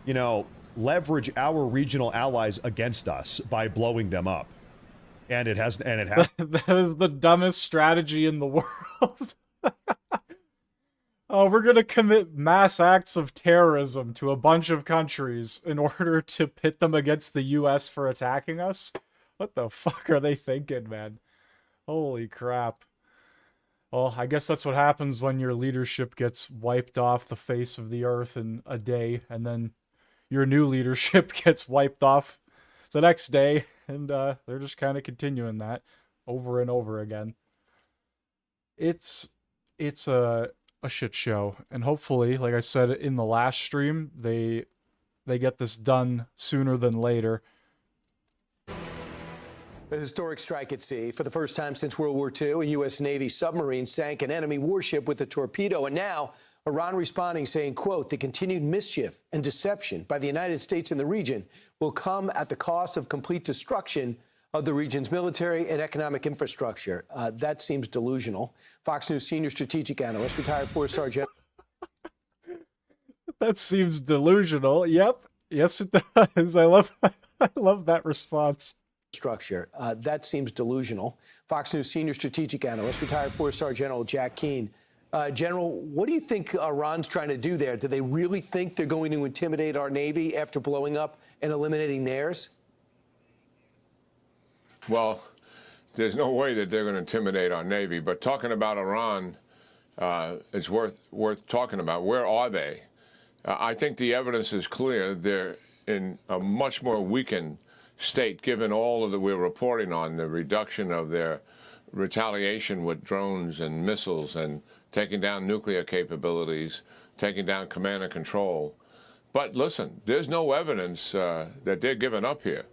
you know, leverage our regional allies against us by blowing them up. And it has. That is the dumbest strategy in the world. Oh, we're going to commit mass acts of terrorism to a bunch of countries in order to pit them against the U.S. for attacking us? What the fuck are they thinking, man? Holy crap. Well, I guess that's what happens when your leadership gets wiped off the face of the earth in a day, and then your new leadership gets wiped off the next day, and they're just kind of continuing that over and over again. It's a shit show, and hopefully, like I said in the last stream, they get this done sooner than later. A historic strike at sea. For the first time since World War II, a U.S. Navy submarine sank an enemy warship with a torpedo, and now Iran responding, saying, quote, the continued mischief and deception by the United States in the region will come at the cost of complete destruction of the region's military and economic infrastructure. That seems delusional. Fox News senior strategic analyst, retired four-star general. That seems delusional. Yep. Yes, it does. I love that response. Structure. That seems delusional. Fox News senior strategic analyst, retired four-star General Jack Keane. General, what do you think Iran's trying to do there? Do they really think they're going to intimidate our Navy after blowing up and eliminating theirs? Well, there's no way that they're going to intimidate our Navy. But talking about Iran, it's worth talking about. Where are they? I think the evidence is clear. They're in a much more weakened state, given all of that we're reporting on, the reduction of their retaliation with drones and missiles and taking down nuclear capabilities, taking down command and control. But listen, there's no evidence that they're giving up here.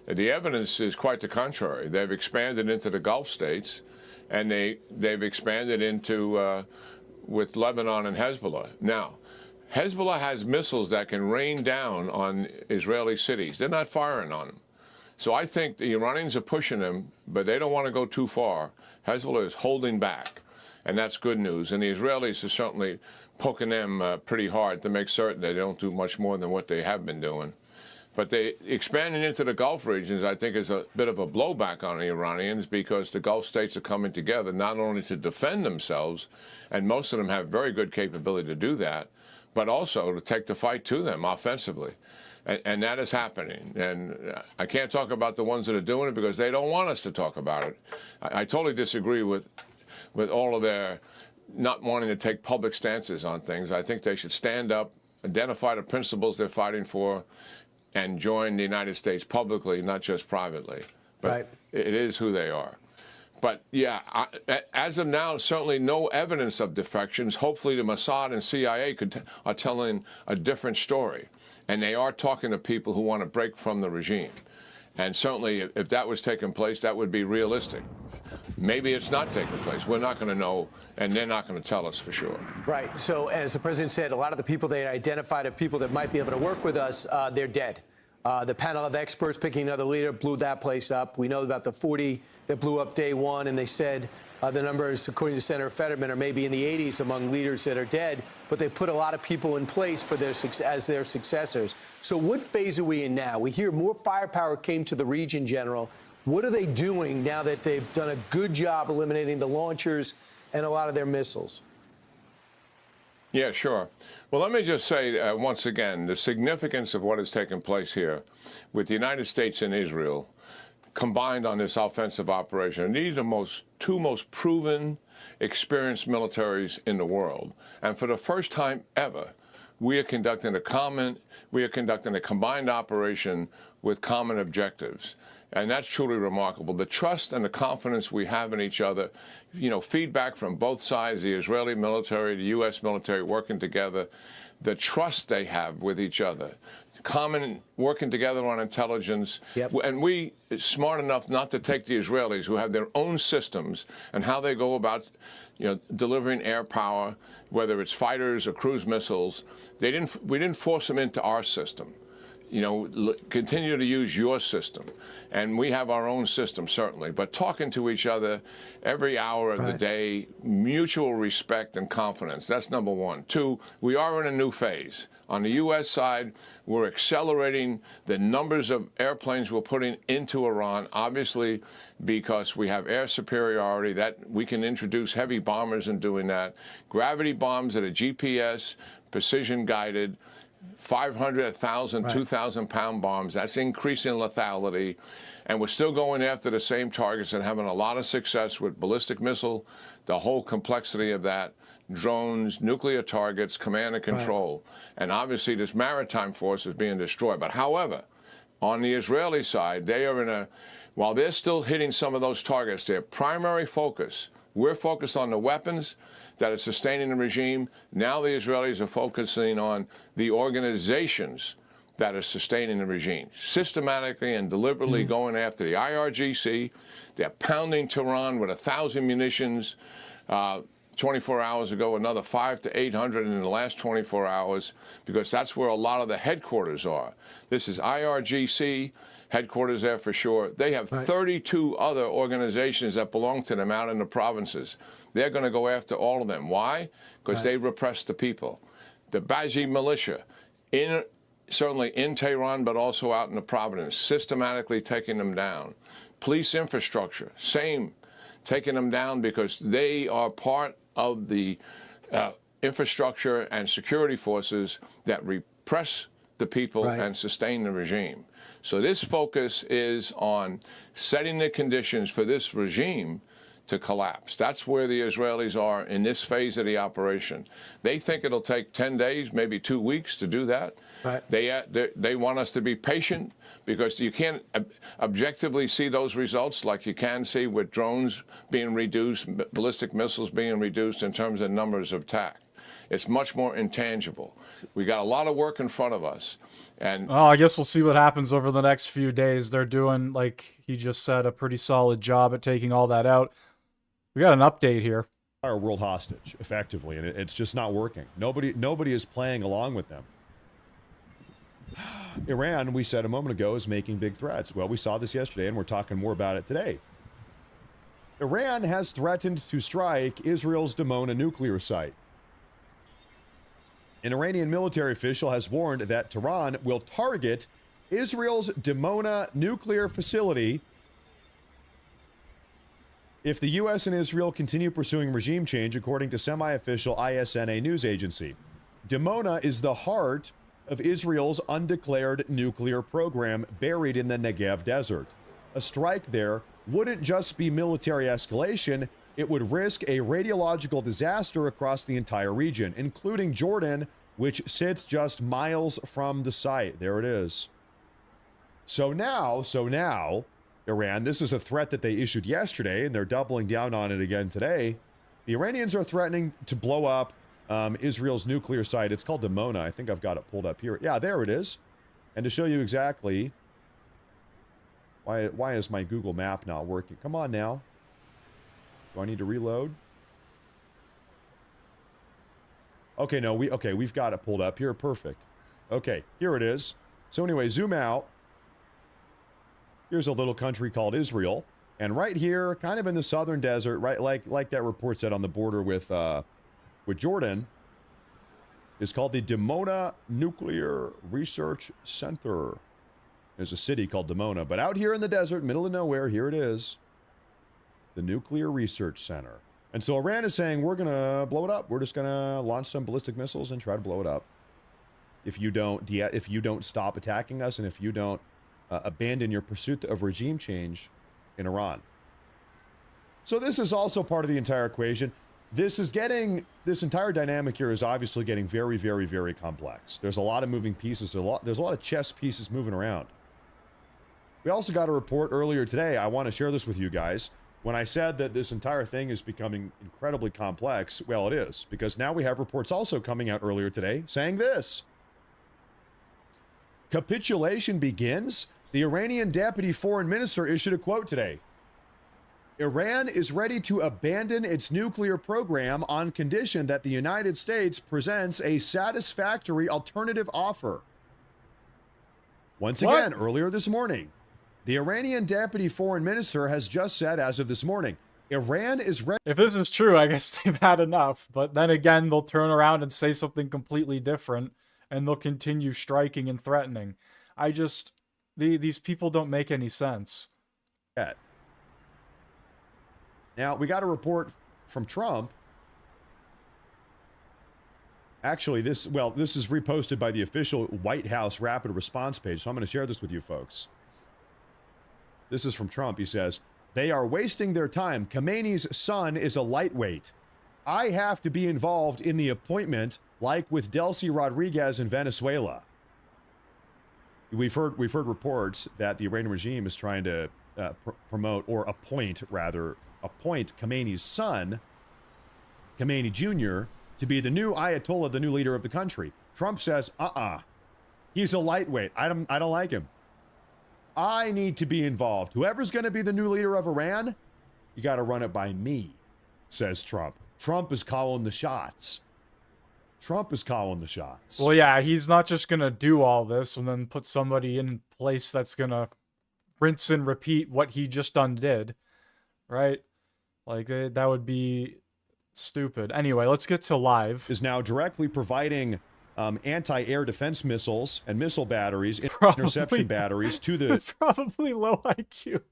The evidence is quite the contrary. They've expanded into the Gulf states, and they've expanded into with Lebanon and Hezbollah. Now, Hezbollah has missiles that can rain down on Israeli cities. They're not firing on them. So I think the Iranians are pushing them, but they don't want to go too far. Hezbollah is holding back, and that's good news. And the Israelis are certainly poking them pretty hard to make certain they don't do much more than what they have been doing. But they expanding into the Gulf regions, I think, is a bit of a blowback on the Iranians, because the Gulf states are coming together not only to defend themselves, and most of them have very good capability to do that, but also to take the fight to them offensively. And that is happening. And I can't talk about the ones that are doing it because they don't want us to talk about it. I totally disagree with all of their not wanting to take public stances on things. I think they should stand up, identify the principles they're fighting for, and join the United States publicly, not just privately. But right. It is who they are. But, yeah, as of now, certainly no evidence of defections. Hopefully the Mossad and CIA are telling a different story. And they are talking to people who want to break from the regime. And certainly if that was taking place, that would be realistic. Maybe it's not taking place. We're not going to know, and they're not going to tell us for sure. Right. So, as the president said, a lot of the people they identified of people that might be able to work with us, they're dead. The panel of experts picking another leader blew that place up. We know about the 40 that blew up day one, and they said the numbers, according to Senator Fetterman, are maybe in the 80s among leaders that are dead, but they put a lot of people in place for as their successors. So what phase are we in now? We hear more firepower came to the region, General. What are they doing now that they've done a good job eliminating the launchers and a lot of their missiles? Yeah, sure. Well, let me just say once again, the significance of what has taken place here with the United States and Israel combined on this offensive operation. And these are the two most proven, experienced militaries in the world. And for the first time ever, we are conducting a combined operation with common objectives. And that's truly remarkable. The trust and the confidence we have in each other, you know, feedback from both sides, the Israeli military, the U.S. military working together, the trust they have with each other, common working together on intelligence. Yep. And we smart enough not to take the Israelis, who have their own systems and how they go about, you know, delivering air power, whether it's fighters or cruise missiles. We didn't force them into our system. You know, continue to use your system. And we have our own system, certainly. But talking to each other every hour of the day, mutual respect and confidence. That's number one. Two, we are in a new phase. On the U.S. side, we're accelerating the numbers of airplanes we're putting into Iran, obviously because we have air superiority, that we can introduce heavy bombers in doing that. Gravity bombs that are GPS, precision-guided, 500, 1,000, 2,000-pound bombs. That's increasing lethality. And we're still going after the same targets and having a lot of success with ballistic missile, the whole complexity of that, drones, nuclear targets, command and control. And obviously this maritime force is being destroyed. But however, on the Israeli side, they are while they're still hitting some of those targets, their primary focus, we're focused on the weapons that are sustaining the regime. Now the Israelis are focusing on the organizations that are sustaining the regime, systematically and deliberately going after the IRGC. They're pounding Tehran with 1,000 munitions. 24 hours ago, another 500 to 800 in the last 24 hours, because that's where a lot of the headquarters are. This is IRGC headquarters there for sure. They have 32 other organizations that belong to them out in the provinces. They're going to go after all of them. Why? Because they repress the people. The Baji militia, certainly in Tehran, but also out in the province, systematically taking them down. Police infrastructure, same, taking them down because they are part of the infrastructure and security forces that repress the people and sustain the regime. So this focus is on setting the conditions for this regime to collapse. That's where the Israelis are in this phase of the operation. They think it'll take 10 days, maybe 2 weeks to do that. They want us to be patient because you can't objectively see those results like you can see with drones being reduced, ballistic missiles being reduced in terms of numbers of attack. It's much more intangible. We got a lot of work in front of us. And well, I guess we'll see what happens over the next few days. They're doing, like he just said, a pretty solid job at taking all that out. We got an update here. Our world hostage, effectively, and it's just not working. Nobody is playing along with them. Iran, we said a moment ago, is making big threats. Well, we saw this yesterday, and we're talking more about it today. Iran has threatened to strike Israel's Dimona nuclear site. An Iranian military official has warned that Tehran will target Israel's Dimona nuclear facility if the U.S. and Israel continue pursuing regime change, according to semi-official ISNA news agency. Dimona is the heart of Israel's undeclared nuclear program buried in the Negev desert. A strike there wouldn't just be military escalation, it would risk a radiological disaster across the entire region, including Jordan, which sits just miles from the site. There it is. So now, Iran, this is a threat that they issued yesterday, and they're doubling down on it again today. The Iranians are threatening to blow up Israel's nuclear site. It's called Dimona. I think I've got it pulled up here. Yeah, there it is. And to show you exactly why is my Google map not working? Come on now. Do I need to reload? Okay, no, we've got it pulled up here. Perfect. Okay, here it is. So anyway, zoom out. Here's a little country called Israel. And right here, kind of in the southern desert, right, like that report said on the border with Jordan, is called the Dimona Nuclear Research Center. There's a city called Dimona. But out here in the desert, middle of nowhere, here it is. The Nuclear Research Center. And so Iran is saying, we're going to blow it up. We're just going to launch some ballistic missiles and try to blow it up. If you don't stop attacking us, and if you don't abandon your pursuit of regime change in Iran. So this is also part of the entire equation. This entire dynamic here is obviously getting very, very, very complex. There's a lot of moving pieces. There's a lot of chess pieces moving around. We also got a report earlier today. I want to share this with you guys. When I said that this entire thing is becoming incredibly complex, well, it is, because now we have reports also coming out earlier today saying this. Capitulation begins. The Iranian deputy foreign minister issued a quote today. Iran is ready to abandon its nuclear program on condition that the United States presents a satisfactory alternative offer. Once again, earlier this morning, the Iranian deputy foreign minister has just said, as of this morning, Iran is ready. If this is true, I guess they've had enough. But then again, they'll turn around and say something completely different, and they'll continue striking and threatening. These people don't make any sense. Now, we got a report from Trump. Actually, this is reposted by the official White House Rapid Response page, so I'm going to share this with you folks. This is from Trump. He says, they are wasting their time. Khamenei's son is a lightweight. I have to be involved in the appointment, like with Delcy Rodriguez in Venezuela. We've heard reports that the Iranian regime is trying to appoint Khamenei's son, Khamenei Jr., to be the new Ayatollah, the new leader of the country. Trump says, he's a lightweight. I don't like him. I need to be involved. Whoever's going to be the new leader of Iran, you got to run it by me, says Trump. Trump is calling the shots. Trump is calling the shots. Well, yeah, he's not just going to do all this and then put somebody in place that's going to rinse and repeat what he just undid, right? Like, that would be stupid. Anyway, let's get to live. Is now directly providing anti-air defense missiles and missile batteries, interception batteries to the... Probably low IQ.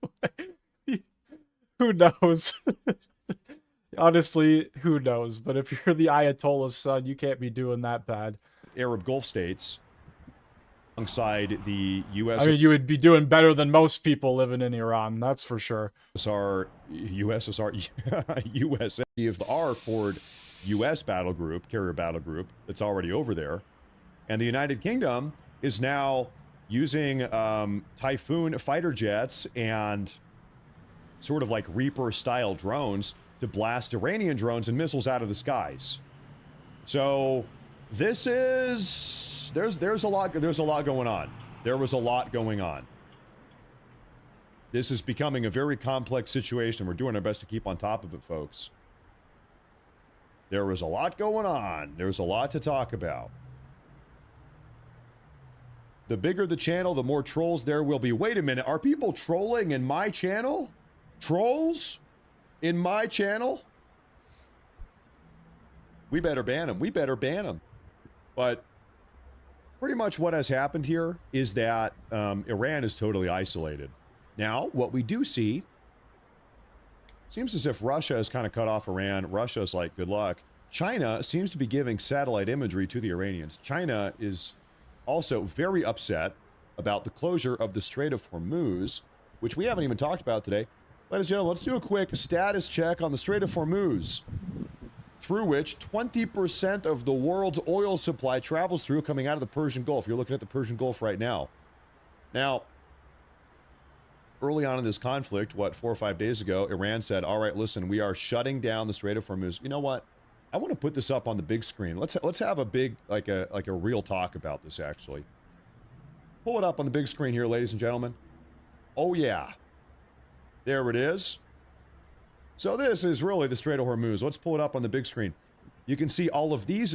Who knows? Honestly, who knows? But if you're the Ayatollah's son, you can't be doing that bad. Arab Gulf states alongside the U.S. I mean, you would be doing better than most people living in Iran, that's for sure. USSR of the R Ford U.S. battle group, carrier battle group, that's already over there. And the United Kingdom is now using Typhoon fighter jets and sort of like Reaper-style drones to blast Iranian drones and missiles out of the skies. So this is there's a lot going on. There was a lot going on. This is becoming a very complex situation. We're doing our best to keep on top of it, folks. There was a lot going on. There's a lot to talk about. The bigger the channel, the more trolls there will be. Wait a minute. Are people trolling in my channel? Trolls? In my channel? We better ban them. We better ban them. But pretty much what has happened here is that Iran is totally isolated. Now, what we do see, seems as if Russia has kind of cut off Iran. Russia's like, good luck. China seems to be giving satellite imagery to the Iranians. China is also very upset about the closure of the Strait of Hormuz, which we haven't even talked about today. Ladies and gentlemen, let's do a quick status check on the Strait of Hormuz, through which 20% of the world's oil supply travels through, coming out of the Persian Gulf. You're looking at the Persian Gulf right now. Now, early on in this conflict, 4 or 5 days ago, Iran said, all right, listen, we are shutting down the Strait of Hormuz. You know what? I want to put this up on the big screen. Let's have a big, like a real talk about this, actually. Pull it up on the big screen here, ladies and gentlemen. Oh, yeah. There it is. So this is really the Strait of Hormuz. Let's pull it up on the big screen. You can see all of these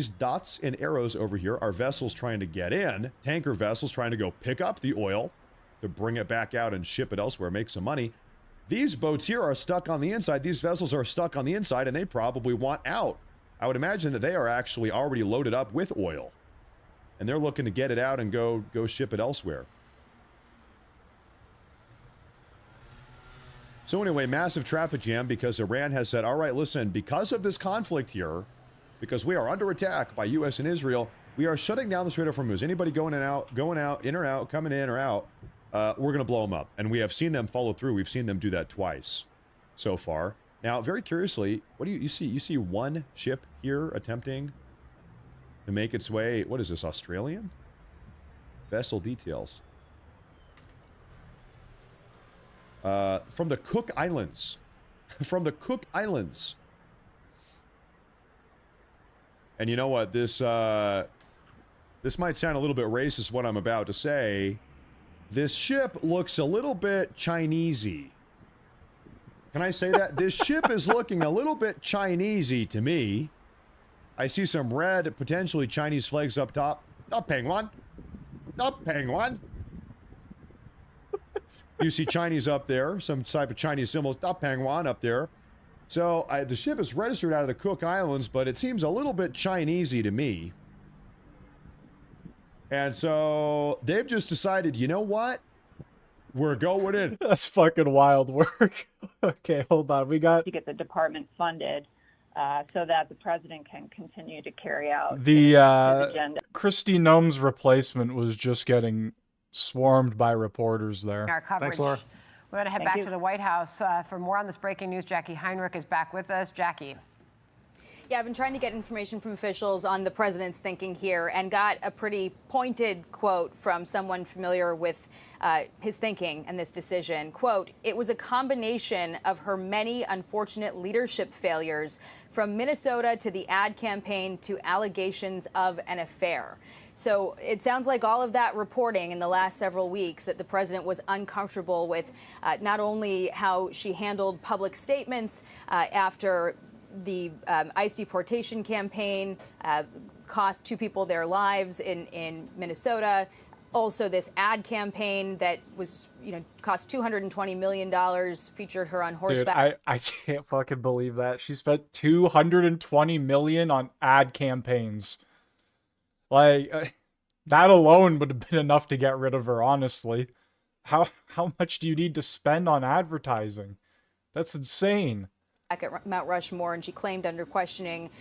dots and arrows over here are vessels trying to get in, tanker vessels trying to go pick up the oil to bring it back out and ship it elsewhere, make some money. These boats here are stuck on the inside. These vessels are stuck on the inside, and they probably want out. I would imagine that they are actually already loaded up with oil, and they're looking to get it out and go ship it elsewhere. So anyway, massive traffic jam because Iran has said, all right, listen, because of this conflict here, because we are under attack by U.S. and Israel, we are shutting down the Strait of Hormuz. Anybody going in or out, coming in or out, we're going to blow them up. And we have seen them follow through. We've seen them do that twice so far. Now, very curiously, what do you see? You see one ship here attempting to make its way. What is this, Australian? Vessel details. From the Cook Islands. From the Cook Islands. And you know what? This might sound a little bit racist, what I'm about to say. This ship looks a little bit Chinesey. Can I say that? This ship is looking a little bit Chinesey to me. I see some red, potentially Chinese flags up top. Up, Penguin. Up, Penguin. You see Chinese up there, some type of Chinese symbols. Up, Penguin up there. So the ship is registered out of the Cook Islands, but it seems a little bit Chinesey to me. And so they've just decided, you know what? We're going in. That's fucking wild work. Okay, hold on. We got to get the department funded so that the president can continue to carry out the his agenda. Kristi Noem's replacement was just getting swarmed by reporters there. Our coverage. Thanks, Laura. We're going to head back to the White House for more on this breaking news. Jackie Heinrich is back with us. Jackie. Yeah, I've been trying to get information from officials on the president's thinking here and got a pretty pointed quote from someone familiar with his thinking and this decision. Quote, "It was a combination of her many unfortunate leadership failures, from Minnesota to the ad campaign to allegations of an affair." So it sounds like all of that reporting in the last several weeks that the president was uncomfortable with not only how she handled public statements after the ICE deportation campaign cost 2 people their lives in Minnesota. Also, this ad campaign that was, cost $220 million, featured her on horseback. Dude, I can't fucking believe that. She spent $220 million on ad campaigns. Like, that alone would have been enough to get rid of her, honestly. How much do you need to spend on advertising? That's insane. Back at Mount Rushmore, and she claimed under questioning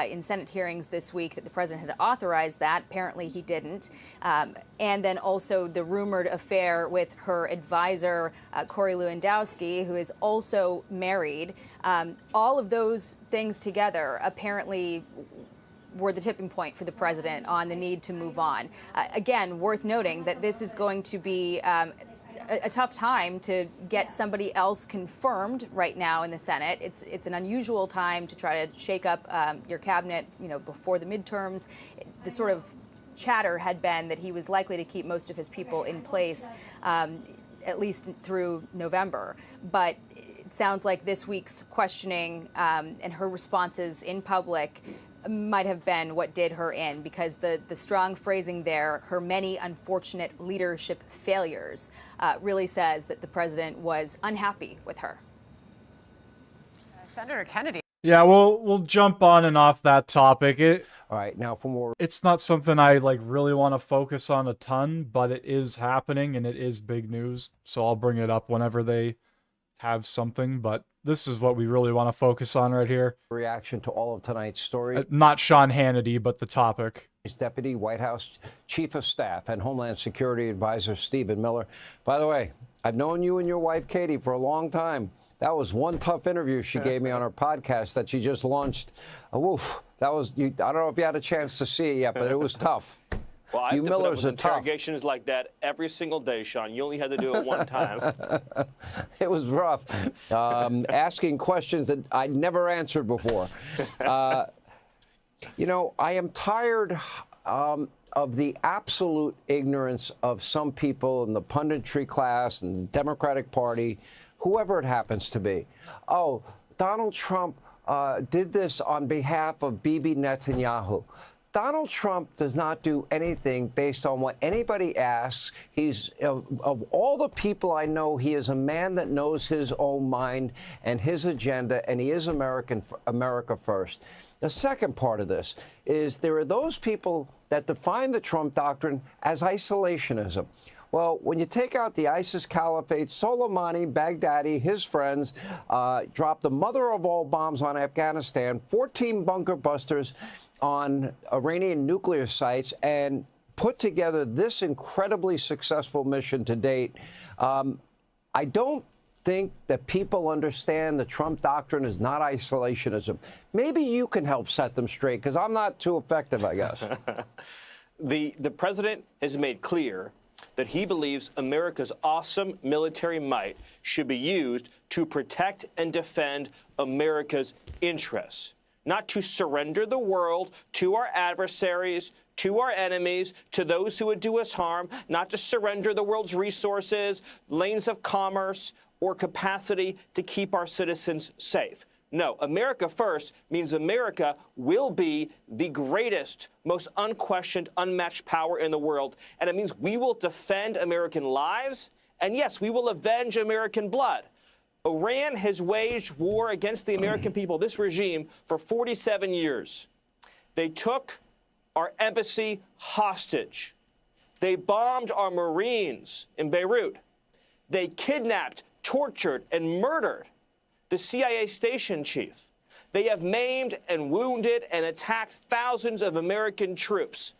in Senate hearings this week that the president had authorized that. Apparently he didn't. And then also the rumored affair with her advisor, Corey Lewandowski, who is also married. All of those things together apparently were the tipping point for the president on the need to move on. Again, worth noting that this is going to be a tough time to get somebody else confirmed right now in the Senate. It's an unusual time to try to shake up your cabinet, before the midterms. The sort of chatter had been that he was likely to keep most of his people in place, at least through November. But it sounds like this week's questioning and her responses in public might have been what did her in, because the strong phrasing there, her many unfortunate leadership failures, really says that the president was unhappy with her. Senator Kennedy. Yeah, we'll jump on and off that topic. All right, now for more. It's not something I really want to focus on a ton, but it is happening and it is big news. So I'll bring it up whenever they have something, but this is what we really want to focus on right here. Reaction to all of tonight's story. Not Sean Hannity, but the topic. Deputy White House Chief of Staff and Homeland Security Advisor Stephen Miller. By the way, I've known you and your wife Katie for a long time. That was one tough interview she gave me on her podcast that she just launched. Woof, that was, I don't know if you had a chance to see it yet, but it was tough. Well, I you have to Millers put up with are tough. interrogations like that every single day, Sean. You only had to do it one time. It was rough. Asking questions that I'd never answered before. I am tired of the absolute ignorance of some people in the punditry class and the Democratic Party whoever it happens to be. Oh, Donald Trump did this on behalf of Bibi Netanyahu. Donald Trump does not do anything based on what anybody asks. He's, of all the people I know, he is a man that knows his own mind and his agenda, and he is America first. The second part of this is there are those people that define the Trump doctrine as isolationism. Well, when you take out the ISIS caliphate, Soleimani, Baghdadi, his friends, dropped the mother of all bombs on Afghanistan, 14 bunker busters on Iranian nuclear sites, and put together this incredibly successful mission to date. I don't think that people understand the Trump doctrine is not isolationism. Maybe you can help set them straight, because I'm not too effective, I guess. The president has made clear that he believes America's awesome military might should be used to protect and defend America's interests, not to surrender the world to our adversaries, to our enemies, to those who would do us harm, not to surrender the world's resources, lanes of commerce, or capacity to keep our citizens safe. No, America first means America will be the greatest, most unquestioned, unmatched power in the world. And it means we will defend American lives. And yes, we will avenge American blood. Iran has waged war against the American people, this regime, for 47 years. They took our embassy hostage. They bombed our Marines in Beirut. They kidnapped, tortured, and murdered the CIA station chief. They have maimed and wounded and attacked thousands of American troops.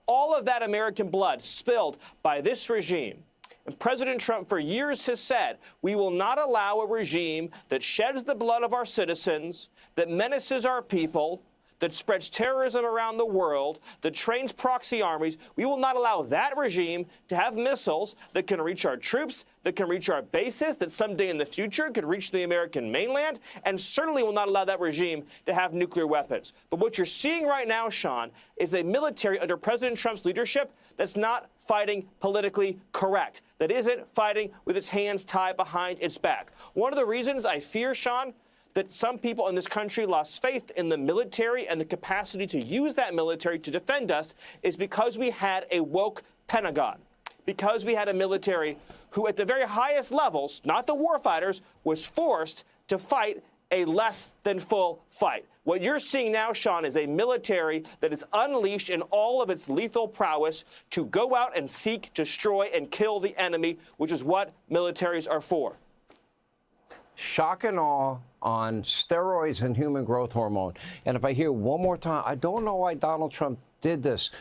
All of that American blood spilled by this regime. And President Trump for years has said, we will not allow a regime that sheds the blood of our citizens, that menaces our people, that spreads terrorism around the world, that trains proxy armies. We will not allow that regime to have missiles that can reach our troops, that can reach our bases, that someday in the future could reach the American mainland, and certainly will not allow that regime to have nuclear weapons. But what you're seeing right now, Sean, is a military under President Trump's leadership that's not fighting politically correct, that isn't fighting with its hands tied behind its back. One of the reasons I fear, Sean, that some people in this country lost faith in the military and the capacity to use that military to defend us is because we had a woke Pentagon, because we had a military who at the very highest levels, not the warfighters, was forced to fight a less than full fight. What you're seeing now, Sean, is a military that is unleashed in all of its lethal prowess to go out and seek, destroy, and kill the enemy, which is what militaries are for. Shock and awe on steroids and human growth hormone. And if I hear one more time, I don't know why Donald Trump did this.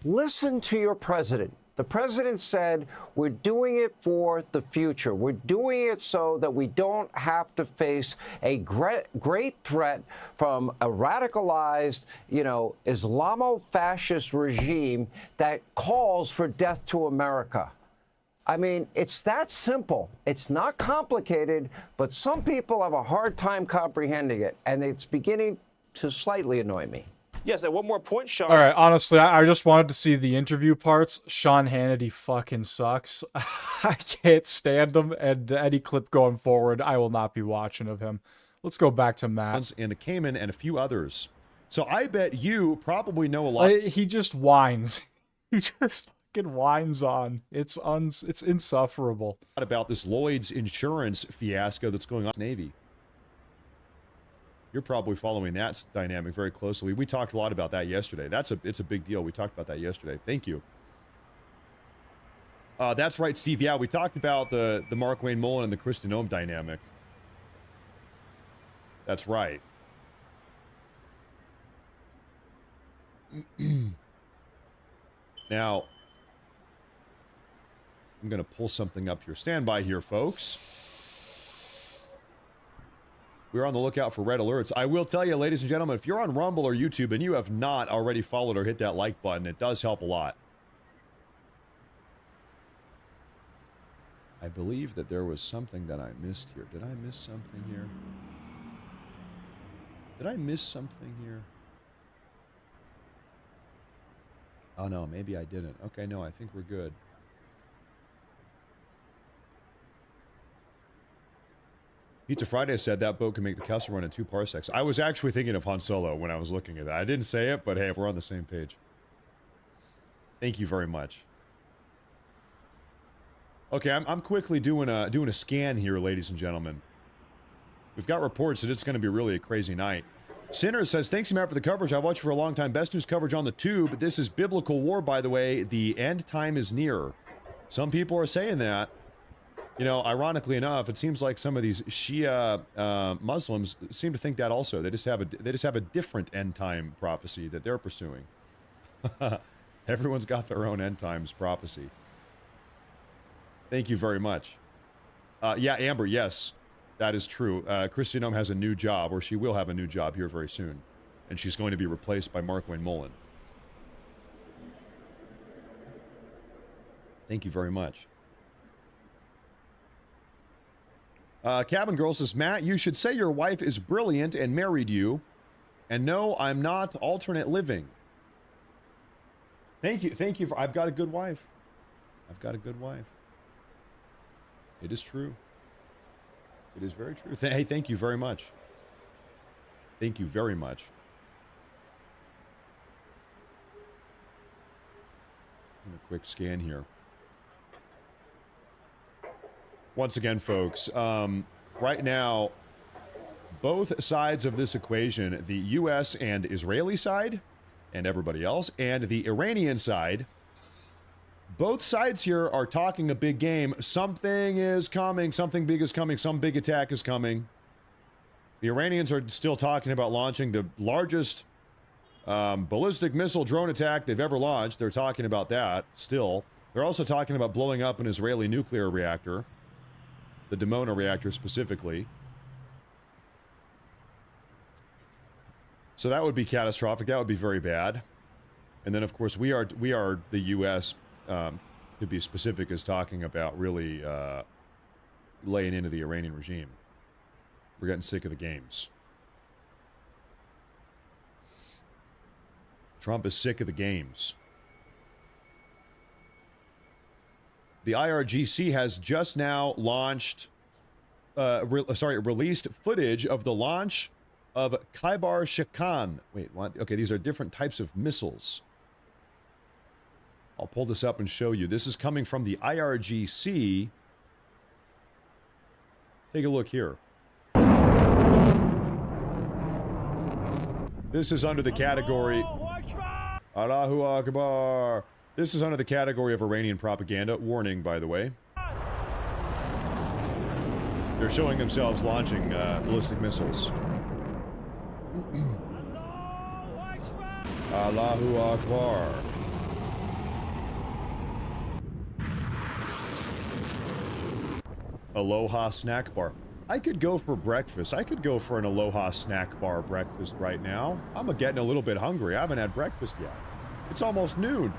Listen to your president. The president said, we're doing it for the future. We're doing it so that we don't have to face a great threat from a radicalized, Islamo-fascist regime that calls for death to America. I mean, it's that simple. It's not complicated, but some people have a hard time comprehending it, and it's beginning to slightly annoy me. Yes, and one more point, Sean. All right, honestly, I just wanted to see the interview parts. Sean Hannity fucking sucks. I can't stand him, and any clip going forward, I will not be watching of him. Let's go back to Matt. And the Cayman and a few others. So I bet you probably know a lot. He just whines. He just fucking whines on. It's insufferable. About this Lloyd's insurance fiasco that's going on in the Navy. You're probably following that dynamic very closely. We talked a lot about that yesterday. It's a big deal. We talked about that yesterday. Thank you. That's right, Steve. Yeah, we talked about the Mark Wayne Mullen and the Kristi Noem dynamic. That's right. Now, I'm going to pull something up here. Stand by here, folks. We're on the lookout for red alerts. I will tell you, ladies and gentlemen, if you're on Rumble or YouTube and you have not already followed or hit that like button, it does help a lot. I believe that there was something that I missed here. Did I miss something here? Did I miss something here? Oh, no, maybe I didn't. Okay, no, I think we're good. Pizza Friday said that boat can make the Kessel run in 2 parsecs. I was actually thinking of Han Solo when I was looking at that. I didn't say it, but hey, we're on the same page. Thank you very much. Okay, I'm quickly doing a scan here, ladies and gentlemen. We've got reports that it's going to be really a crazy night. Sinner says, thanks, Matt, for the coverage. I've watched for a long time. Best news coverage on the tube. This is biblical war, by the way. The end time is near. Some people are saying that. You know, ironically enough, it seems like some of these Shia Muslims seem to think that also. They just have a different end time prophecy that they're pursuing. Everyone's got their own end times prophecy. Thank you very much. Yeah, Amber, yes, that is true. Kristi Noem has a new job, or she will have a new job here very soon. And she's going to be replaced by Mark Wayne Mullen. Thank you very much. Cabin Girl says, Matt, you should say your wife is brilliant and married you. And no, I'm not alternate living. Thank you for, I've got a good wife. I've got a good wife. It is true. It is very true. Hey, thank you very much. Thank you very much. A quick scan here. Once again, folks, right now, both sides of this equation, the U.S. and Israeli side, and everybody else, and the Iranian side, both sides here are talking a big game. Something is coming. Something big is coming. Some big attack is coming. The Iranians are still talking about launching the largest ballistic missile drone attack they've ever launched. They're talking about that still. They're also talking about blowing up an Israeli nuclear reactor, the Dimona reactor specifically. So that would be catastrophic. That would be very bad. And then, of course, we are the U.S., to be specific, is talking about really laying into the Iranian regime. We're getting sick of the games. Trump is sick of the games. The IRGC has just now launched, released footage of the launch of Khaibar Shakan. Wait, what? Okay, these are different types of missiles. I'll pull this up and show you. This is coming from the IRGC. Take a look here. This is under the category... Allahu Akbar. This is under the category of Iranian propaganda. Warning, by the way. They're showing themselves launching ballistic missiles. Allahu Akbar. Aloha snack bar. I could go for breakfast. I could go for an Aloha snack bar breakfast right now. I'm getting a little bit hungry. I haven't had breakfast yet. It's almost noon.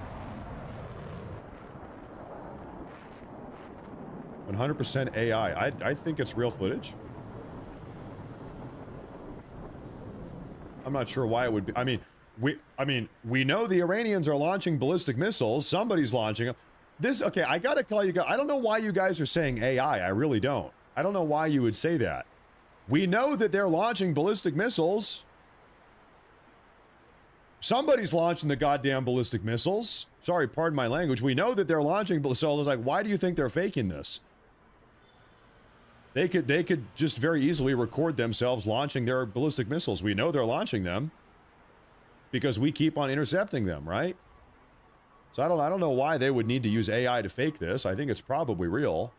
100% AI. I think it's real footage. I'm not sure why it would be. I mean, we know the Iranians are launching ballistic missiles. Somebody's launching them. Okay, I gotta call you guys. I don't know why you guys are saying AI. I really don't. I don't know why you would say that. We know that they're launching ballistic missiles. Somebody's launching the goddamn ballistic missiles. Sorry, pardon my language. We know that they're launching ballistic missiles. Like, why do you think they're faking this? They could just very easily record themselves launching their ballistic missiles. We know they're launching them because we keep on intercepting them, right? So I don't know why they would need to use AI to fake this. I think it's probably real.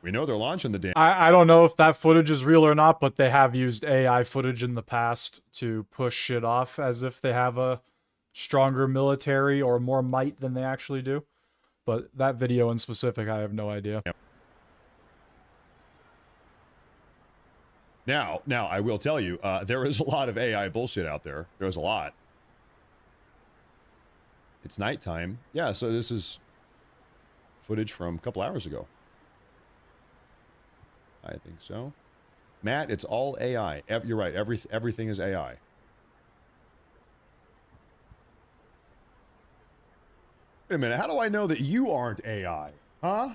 We know they're launching the damn... I don't know if that footage is real or not, but they have used AI footage in the past to push shit off as if they have a stronger military or more might than they actually do. But that video in specific, I have no idea. Yep. Now, I will tell you, there is a lot of AI bullshit out there. There's a lot. It's nighttime. Yeah, so this is footage from a couple hours ago. I think so. Matt, it's all AI. You're right. Everything is AI. Wait a minute. How do I know that you aren't AI? Huh?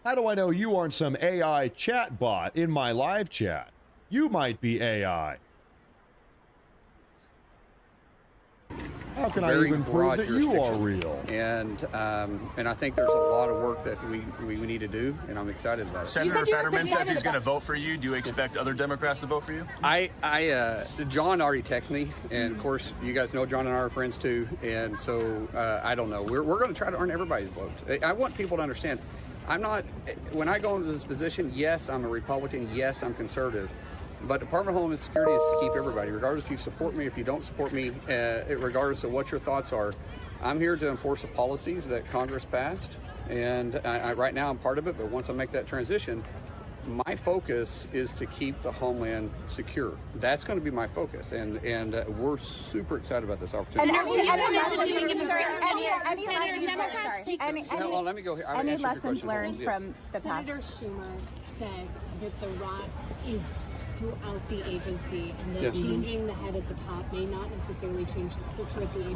How do I know you aren't some AI chat bot in my live chat? You might be AI. How can I even prove that you are real? And I think there's a lot of work that we need to do, and I'm excited about it. Senator Fetterman says he's going to vote for you. Do you expect other Democrats to vote for you? John already texted me, and of course, you guys know John and I are friends too, and so I don't know. We're going to try to earn everybody's vote. I want people to understand, I'm not, when I go into this position, yes, I'm a Republican, yes, I'm conservative. But Department of Homeland Security is to keep everybody, regardless if you support me, if you don't support me, regardless of what your thoughts are. I'm here to enforce the policies that Congress passed, and right now I'm part of it, but once I make that transition, my focus is to keep the homeland secure. That's going to be my focus, and we're super excited about this opportunity. Let me go here. Any lessons learned from the past? Senator Schumer said that the rot is throughout the agency, and that changing the head at the top may not necessarily change the culture at the agency.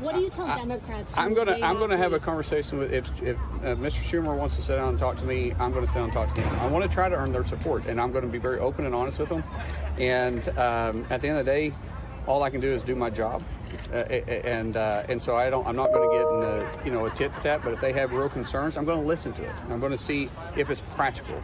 What do you tell Democrats? I'm going to have a conversation with if Mr. Schumer wants to sit down and talk to me. I'm going to sit down and talk to him. I want to try to earn their support, and I'm going to be very open and honest with them. And at the end of the day, all I can do is do my job, and so I'm not going to get in a tit for tat. But if they have real concerns, I'm going to listen to it. I'm going to see if it's practical.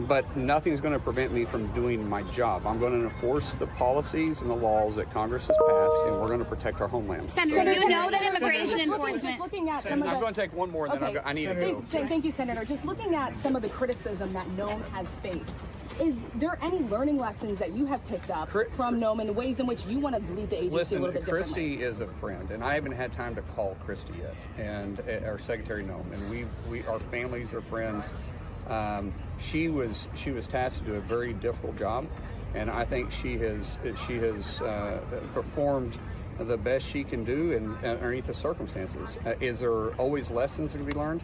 But nothing's going to prevent me from doing my job. I'm going to enforce the policies and the laws that Congress has passed, and we're going to protect our homeland. Senator, you know that immigration enforcement. Just looking at some of the, I'm going to take one more, and then I need to go. Thank you, Senator. Just looking at some of the criticism that Noem has faced, is there any learning lessons that you have picked up from Noem in ways in which you want to lead the agency a little bit differently? Kristi is a friend, and I haven't had time to call Kristi yet, and our Secretary Noem, and our families are friends. She was tasked to do a very difficult job, and I think she has performed the best she can do underneath the circumstances. Is there always lessons that can be learned?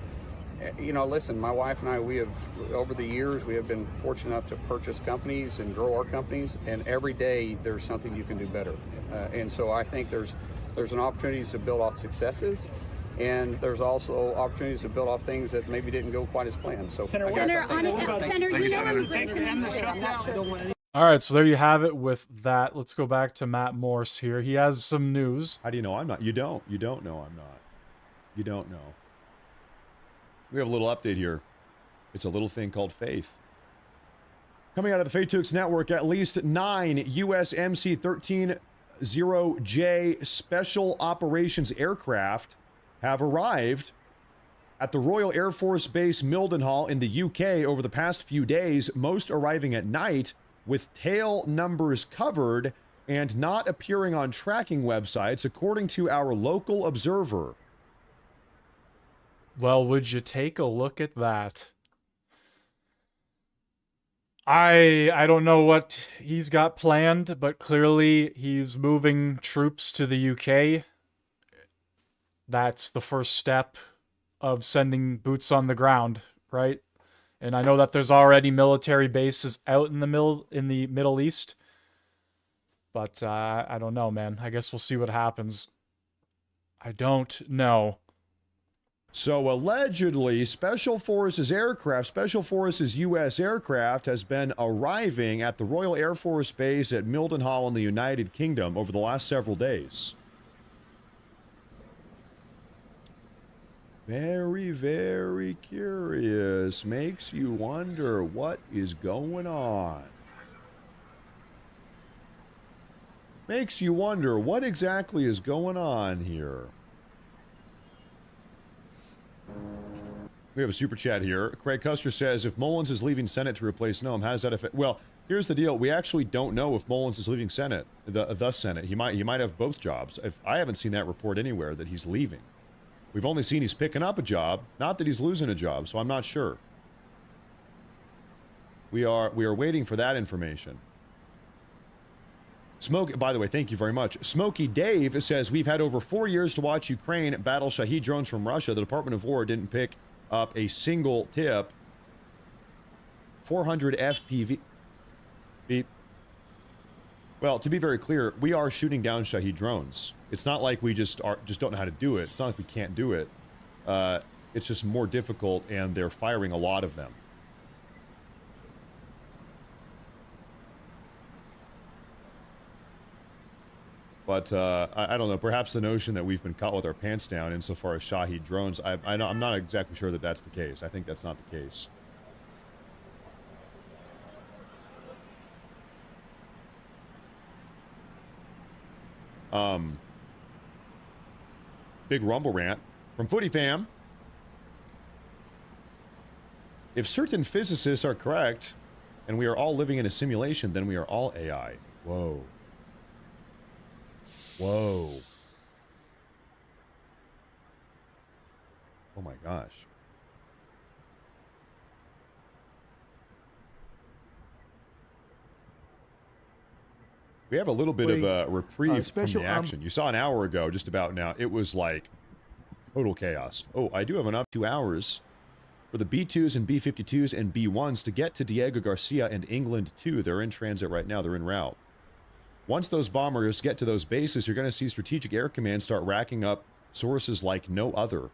Listen, my wife and I, we have over the years we have been fortunate enough to purchase companies and grow our companies, and every day there's something you can do better. And so I think there's an opportunity to build off successes. And there's also opportunities to build off things that maybe didn't go quite as planned. So, all right, so there you have it with that. Let's go back to Matt Morse here. He has some news. How do you know I'm not? You don't know I'm not. You don't know. We have a little update here. It's a little thing called faith. Coming out of the Faith Tooks Network, at least 9 U.S. MC-13-0J Special Operations aircraft have arrived at the Royal Air Force Base Mildenhall in the UK over the past few days, most arriving at night with tail numbers covered and not appearing on tracking websites, according to our local observer. Well, would you take a look at that? I don't know what he's got planned, but clearly he's moving troops to the UK. That's the first step of sending boots on the ground, right? And I know that there's already military bases out in the Middle East, but I don't know, man. I guess we'll see what happens. I don't know. So allegedly, Special Forces U.S. aircraft has been arriving at the Royal Air Force Base at Mildenhall in the United Kingdom over the last several days. Very, very curious. Makes you wonder what is going on. Makes you wonder what exactly is going on here. We have a super chat here. Craig Custer says, if Mullins is leaving Senate to replace Noem, how does that affect? Well, here's the deal. We actually don't know if Mullins is leaving Senate, the Senate. He might have both jobs. I haven't seen that report anywhere that he's leaving. We've only seen he's picking up a job, not that he's losing a job, so I'm not sure. We are waiting for that information. By the way, thank you very much. Smokey Dave says, we've had over 4 years to watch Ukraine battle Shahed drones from Russia. The Department of War didn't pick up a single tip. 400 FPV. Beep. Well, to be very clear, we are shooting down Shahed drones. It's not like we just don't know how to do it. It's not like we can't do it. It's just more difficult, and they're firing a lot of them. But I don't know. Perhaps the notion that we've been caught with our pants down insofar as Shahid drones, I'm not exactly sure that that's the case. I think that's not the case. Big rumble rant from Footy Fam. If certain physicists are correct, and we are all living in a simulation, then we are all AI. Whoa. Whoa. Oh my gosh. We have a little bit of a reprieve from the action. You saw an hour ago, just about now, it was like total chaos. Oh, I do have an up 2 hours for the B2s and B52s and B1s to get to Diego Garcia and England too. They're in transit right now. They're en route. Once those bombers get to those bases, you're going to see Strategic Air Command start racking up sources like no other.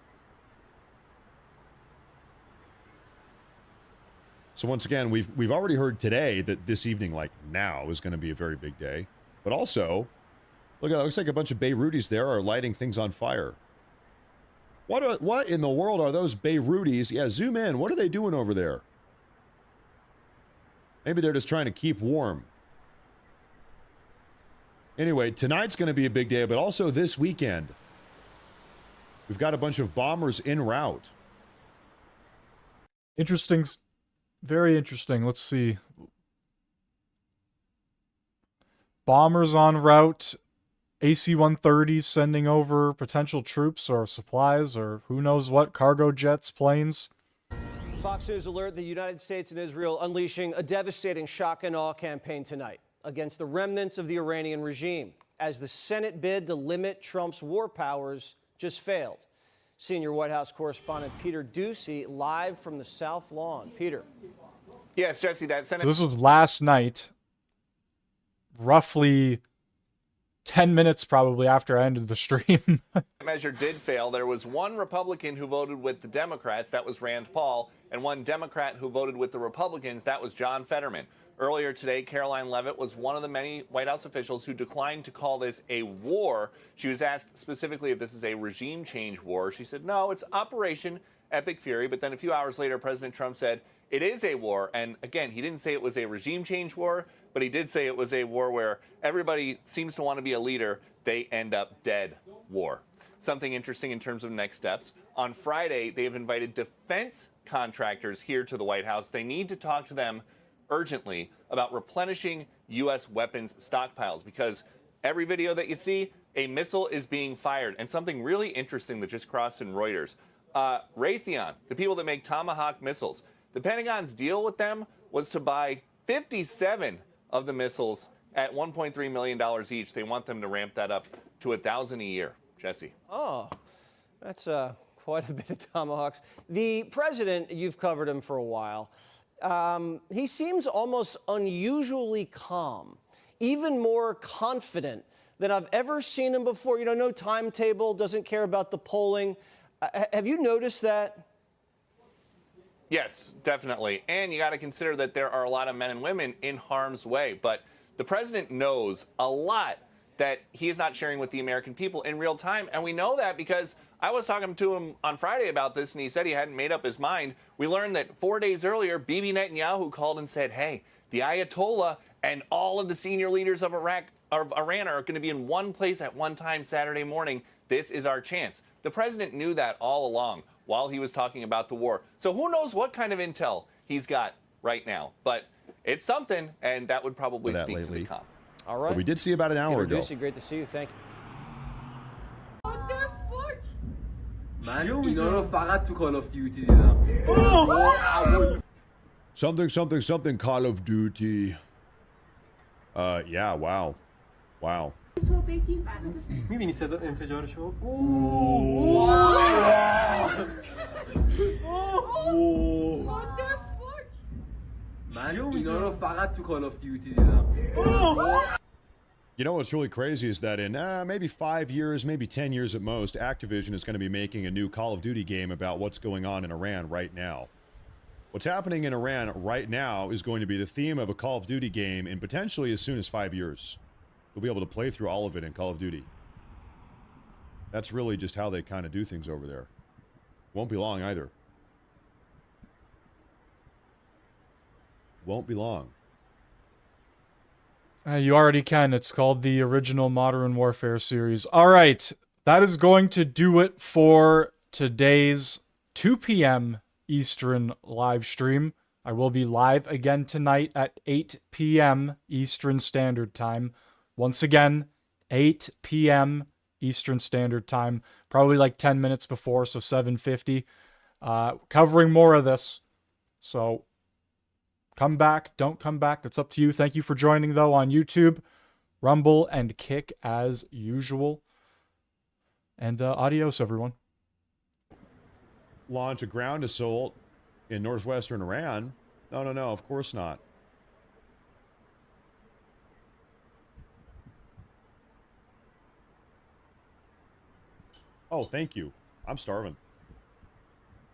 So once again, we've already heard today that this evening, like now, is going to be a very big day. But also, look, it looks like a bunch of Beirutis there are lighting things on fire. What in the world are those Beirutis? Yeah, zoom in. What are they doing over there? Maybe they're just trying to keep warm. Anyway, tonight's going to be a big day, but also this weekend. We've got a bunch of bombers en route. Interesting. Very interesting. Let's see. Bombers en route. AC-130s sending over potential troops or supplies or who knows what, cargo jets, planes. Fox News alert: the United States and Israel unleashing a devastating shock and awe campaign tonight against the remnants of the Iranian regime as the Senate bid to limit Trump's war powers just failed. Senior White House correspondent Peter Ducey live from the South Lawn. Peter. Yes, Jesse, that Senate. So this was last night, roughly 10 minutes probably after I ended the stream. measure did fail. There was one Republican who voted with the Democrats, that was Rand Paul, and one Democrat who voted with the Republicans, that was John Fetterman. Earlier today, Caroline Leavitt was one of the many White House officials who declined to call this a war. She was asked specifically if this is a regime change war. She said, no, it's Operation Epic Fury. But then a few hours later, President Trump said it is a war. And again, he didn't say it was a regime change war, but he did say it was a war where everybody seems to want to be a leader. They end up dead war. Something interesting in terms of next steps. On Friday, they have invited defense contractors here to the White House. They need to talk to them urgently about replenishing U.S. weapons stockpiles, because every video that you see, a missile is being fired. And something really interesting that just crossed in Reuters. Raytheon, the people that make Tomahawk missiles, the Pentagon's deal with them was to buy 57 of the missiles at $1.3 million each. They want them to ramp that up to 1,000 a year. Jesse. Oh, that's quite a bit of Tomahawks. The president, you've covered him for a while. He seems almost unusually calm, even more confident than I've ever seen him before. You know, no timetable, doesn't care about the polling. Have you noticed that? Yes, definitely. And you got to consider that there are a lot of men and women in harm's way. But the president knows a lot that he is not sharing with the American people in real time. And we know that because I was talking to him on Friday about this, and he said he hadn't made up his mind. We learned that 4 days earlier, Bibi Netanyahu called and said, hey, the Ayatollah and all of the senior leaders of Iran are going to be in one place at one time Saturday morning. This is our chance. The president knew that all along while he was talking about the war. So who knows what kind of intel he's got right now. But it's something, and that would probably speak to the calm. All right. But we did see about an hour ago. Great to see you. Thank you. من اینا رو فقط تو Call of Duty دیدم. Something Call of Duty. Yeah, wow. Wow. می‌بینی صدا انفجارشو؟ من اینا رو فقط تو Call of Duty دیدم. You know what's really crazy is that in maybe 5 years, maybe 10 years at most, Activision is going to be making a new Call of Duty game about what's going on in Iran right now. What's happening in Iran right now is going to be the theme of a Call of Duty game in potentially as soon as 5 years. You'll be able to play through all of it in Call of Duty. That's really just how they kind of do things over there. Won't be long either. Won't be long. You already can. It's called the original Modern Warfare series. All right. That is going to do it for today's 2 p.m. Eastern live stream. I will be live again tonight at 8 p.m. Eastern Standard Time. Once again, 8 p.m. Eastern Standard Time. Probably like 10 minutes before, so 7:50. Covering more of this. So come back, don't come back. That's up to you. Thank you for joining, though, on YouTube, Rumble, and Kick as usual. And adios, everyone. Launch a ground assault in northwestern Iran? No, of course not. Oh, thank you. I'm starving.